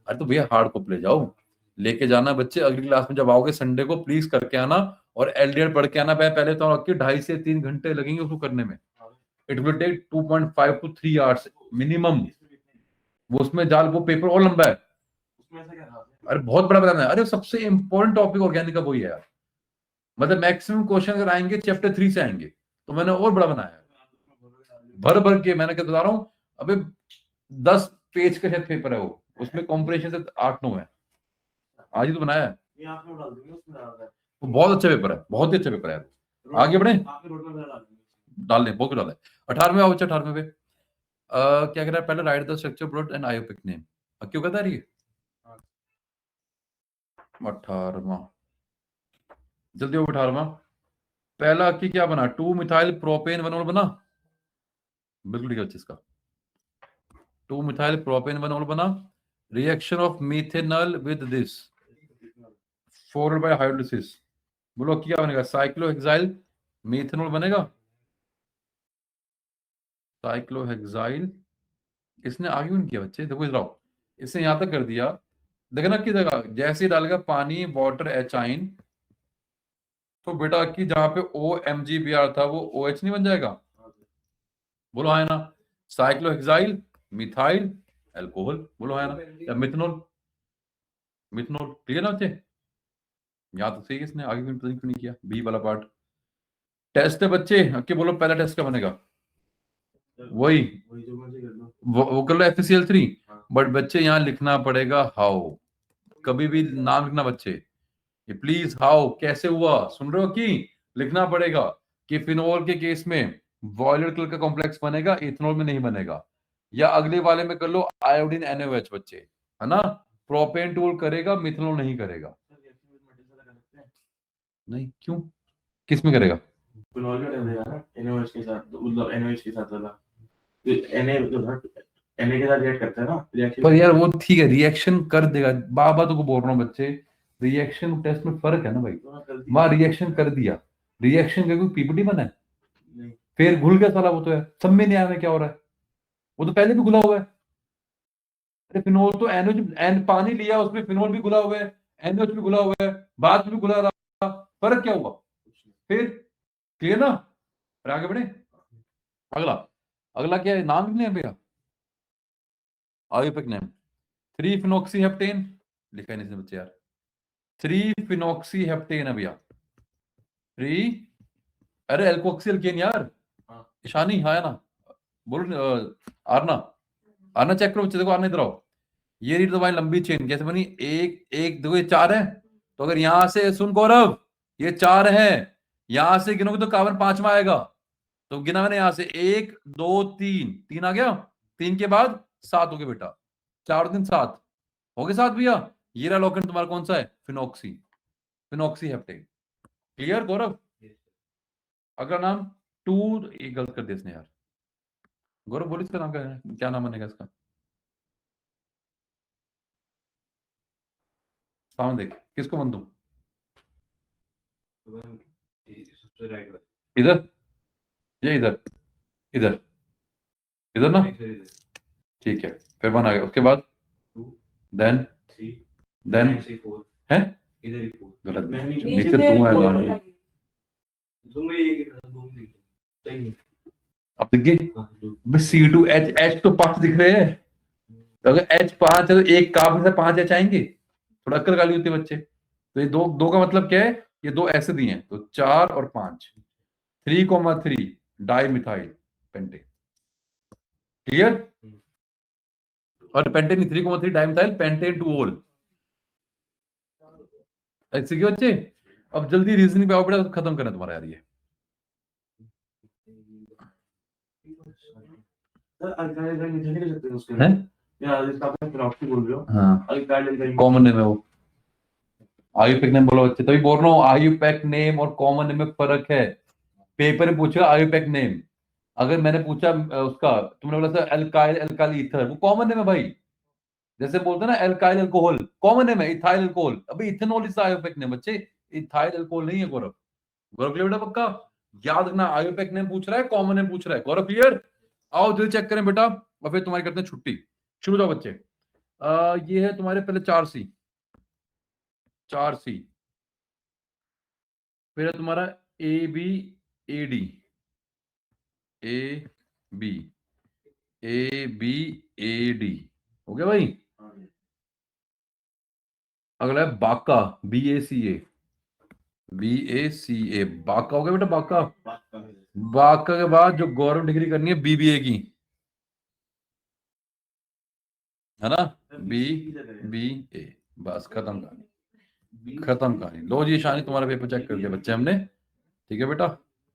अरे तो भैया हार्ड कॉपी ले जाओ, लेके जाना बच्चे, अगली क्लास में जब आओगे संडे को प्लीज करके आना, और LDL पढ़ के आना, पहले तो आपके 2.5 से 3 घंटे लगेंगे उसको करने में, it will take 2.5 to 3 hours minimum, वो उसमें जाल, वो पेपर और लंबा है, उसमें ऐसा क्या था? अरे बहुत बड़ा बताना है, अरे सबसे इंपॉर्टेंट टॉपिक ऑर्गेनिक का वही है यार, मतलब मैक्सिमम क्वेश्चन अगर आएंगे चैप्टर 3 से आएंगे, तो मैंने और बड़ा बनाया है, भर भर के, मैंने क्या बता रहा हूँ, अबे 10 पेज का शायद पेपर है वो, उसमें कॉम्प्रिहेंशन से 8-9 है। आज ही तो बनाया है ये आपने डाल देंगे उसमें डाल है। वो, बहुत अच्छा पेपर है, बहुत ही अच्छा पेपर है। आगे बढ़े, आपके रोड में डाल देंगे। डाल दें, बहुत कुछ डाल है। 18वें आओ बच्चा, 18वें पे क्या कह रहा है, पहले write the structure plot and IUPAC name. क्यों कहता है ये 18वां, जल्दी हो 18वां। पहला की क्या बना, 2 मिथाइल प्रोपेन बनोल बना, बिल्कुल ठीक है बच्चे इसका, 2 मिथाइल प्रोपेन बनोल बना। Reaction of methanol with this forward bye hydrolysis, बोलो क्या बनेगा, साइक्लोहेक्साइल मिथेनॉल बनेगा, साइक्लोहेक्साइल। इसने आगे नहीं किया बच्चे, देखो इधर आओ, इसने यहां तक कर दिया, देखना की जगह जैसे ही डालेगा पानी वाटर एचाइन, तो बेटा की जहां पे OMGBr था वो OH नहीं बन जाएगा, बोलो है ना, साइक्लोहेक्साइल मिथाइल अल्कोहल, बोलो है ना, या मिथनॉल, मिथनॉल, क्लियर ना बच्चे, यहाँ तो सही है, इसने आगे क्यों नहीं किया, बी वाला पार्ट। टेस्ट है बच्चे, क्या बोलो पहला टेस्ट क्या बनेगा, वही जो मर्जी कर लो। वो कर लो FeCl3, हाँ। बट बच्चे यहाँ लिखना पड़ेगा हाउ, कभी भी नाम लिखना बच्चे, ये प्लीज हाउ कैसे हुआ, सुन रहे हो कि लिखना पड़ेगा कि फिनोल के केस में वॉयलेट कलर का कॉम्प्लेक्स बनेगा, इथेनॉल में नहीं बनेगा, या अगले वाले में कर लो आयोडीन NaOH बच्चे, है ना, प्रोपेन टूल करेगा, मिथेनॉल नहीं करेगा, नहीं क्यों, किस में करेगा, फिनोल का डाल देगा ना NaOH के साथ, मतलब NaOH के साथ वाला Na के साथ रिएक्ट करता है ना रिएक्शन। पर यार वो ठीक है रिएक्शन कर देगा, बाबा तो को बोल रहा हूँ बच्चे, रिएक्शन टेस्ट में फर्क है ना भाई, वहां रिएक्शन कर दिया, रिएक्शन का कोई PPT बना है, नहीं। फिर घुल गया साला वो, तो है सब में नहीं आया में क्या हो रहा है, वो तो पहले भी घुला हुआ है, अरे फिनोल तो NaOH एन पानी लिया उसमें फिनोल भी घुला हुआ है, NaOH भी घुला हुआ है, बाद में भी घुला रहा, फर्क क्या हुआ, फिर क्लियर ना, फिर आगे बढ़े, अगला, अगला क्या है, नाम लिखने हैं भैया, आयोपिक नेम, 3 फिनोक्सीहेप्टेन, लिखा है नहीं इसने बच्चे यार, 3 फिनोक्सीहेप्टेन है भैया, 3, अरे एल्कोक्सिल केन यार, हाँ। ईशानी हाँ है ना, बोलो आरना, आरना चेक करो बच्चे, देखो आरना इधर आओ, ये रीड दो भाई, लंबी चेन कैसे बनी, एक एक देखो ये 4 है, तो अगर यहां से सुन गौरव, ये 4 है, यहां से गिनोगे तो कार्बन 5वां आएगा, तो गिना मैंने यहां से 1 2 3, 3 आ गया, 3 के बाद 7 हो गया बेटा, 4 दिन 7 हो गए 7 भैया, ये रहा लॉकेट तुम्हारा कौन सा है, फिनोक्सी, फिनोक्सीहेप्टेन, क्लियर गौरव। अगला नाम 2, एक गलत कर दिया इसने यार, गौरव बोलो इसका नाम क्या है, क्या नाम बनेगा इसका, सामने देख किसको बन दूं, इधर, ये इधर, इधर, इधर ना, ठीक है, फिर 1 आ गया, उसके बाद देन है गलत, नीचे 2 आएगा, अब देखिए C2H तो 5 दिख रहे हैं, तो अगर H 5 है तो एक कार्बन से 5 H आएंगे, थोड़ा अक्ल गाली होती है बच्चे, तो ये दो दो का मतलब क्या है, ये 2 ऐसे दिए हैं, तो 4 और 5, 3,3 डाई मिथाइल पेंटेन, क्लियर, और पेंटेन 3,3 डाई मिथाइल पेंटेन 2 ओल, ऐसे क्यों बच्चे, अब जल्दी रीजनिंग पे आओ बेटा, खत्म करना तुम्हारा यार ये, है कॉमन नेम है वो, आयुपैक नेम बोलो बच्चे, तभी बोल रहा हूँ आयुपैक नेम और कॉमन नेम में फर्क है, पेपर में पूछेगा आयुपैक नेम, अगर मैंने पूछा उसका, तुमने बोला था एल्काइल एल्काइल ईथर, वो कॉमन नेम है भाई, जैसे बोलते हैं ना एल्काइल अल्कोहल, कॉमन नेम है इथाइल अल्कोहल, अभी इथेनॉल इज आयुपैक नेम बच्चे, इथाइल अल्कोहल नहीं है गौरव, गौरव क्लियर बेटा पक्का, याद रखना आयुपैक नेम पूछ रहा है, कॉमन नेम पूछ रहा है, गौरव क्लियर, आओ जल्दी चेक करें बेटा, और फिर तुम्हारी करते हैं छुट्टी, शुरू जाओ बच्चे, ये है तुम्हारे पहले 4C, 4C, फिर है तुम्हारा ABAD, ABAD, हो गया भाई, अगला है बाका, BACA, बाका हो गया बेटा, बाका, बाका के बाद जो गौरव डिग्री करनी है BBA की, है ना, बी बी ए, बस खत्म कहानी, खत्म कहानी। लो जी शानी तुम्हारा पेपर चेक कर दिया बच्चे हमने, ठीक है बेटा।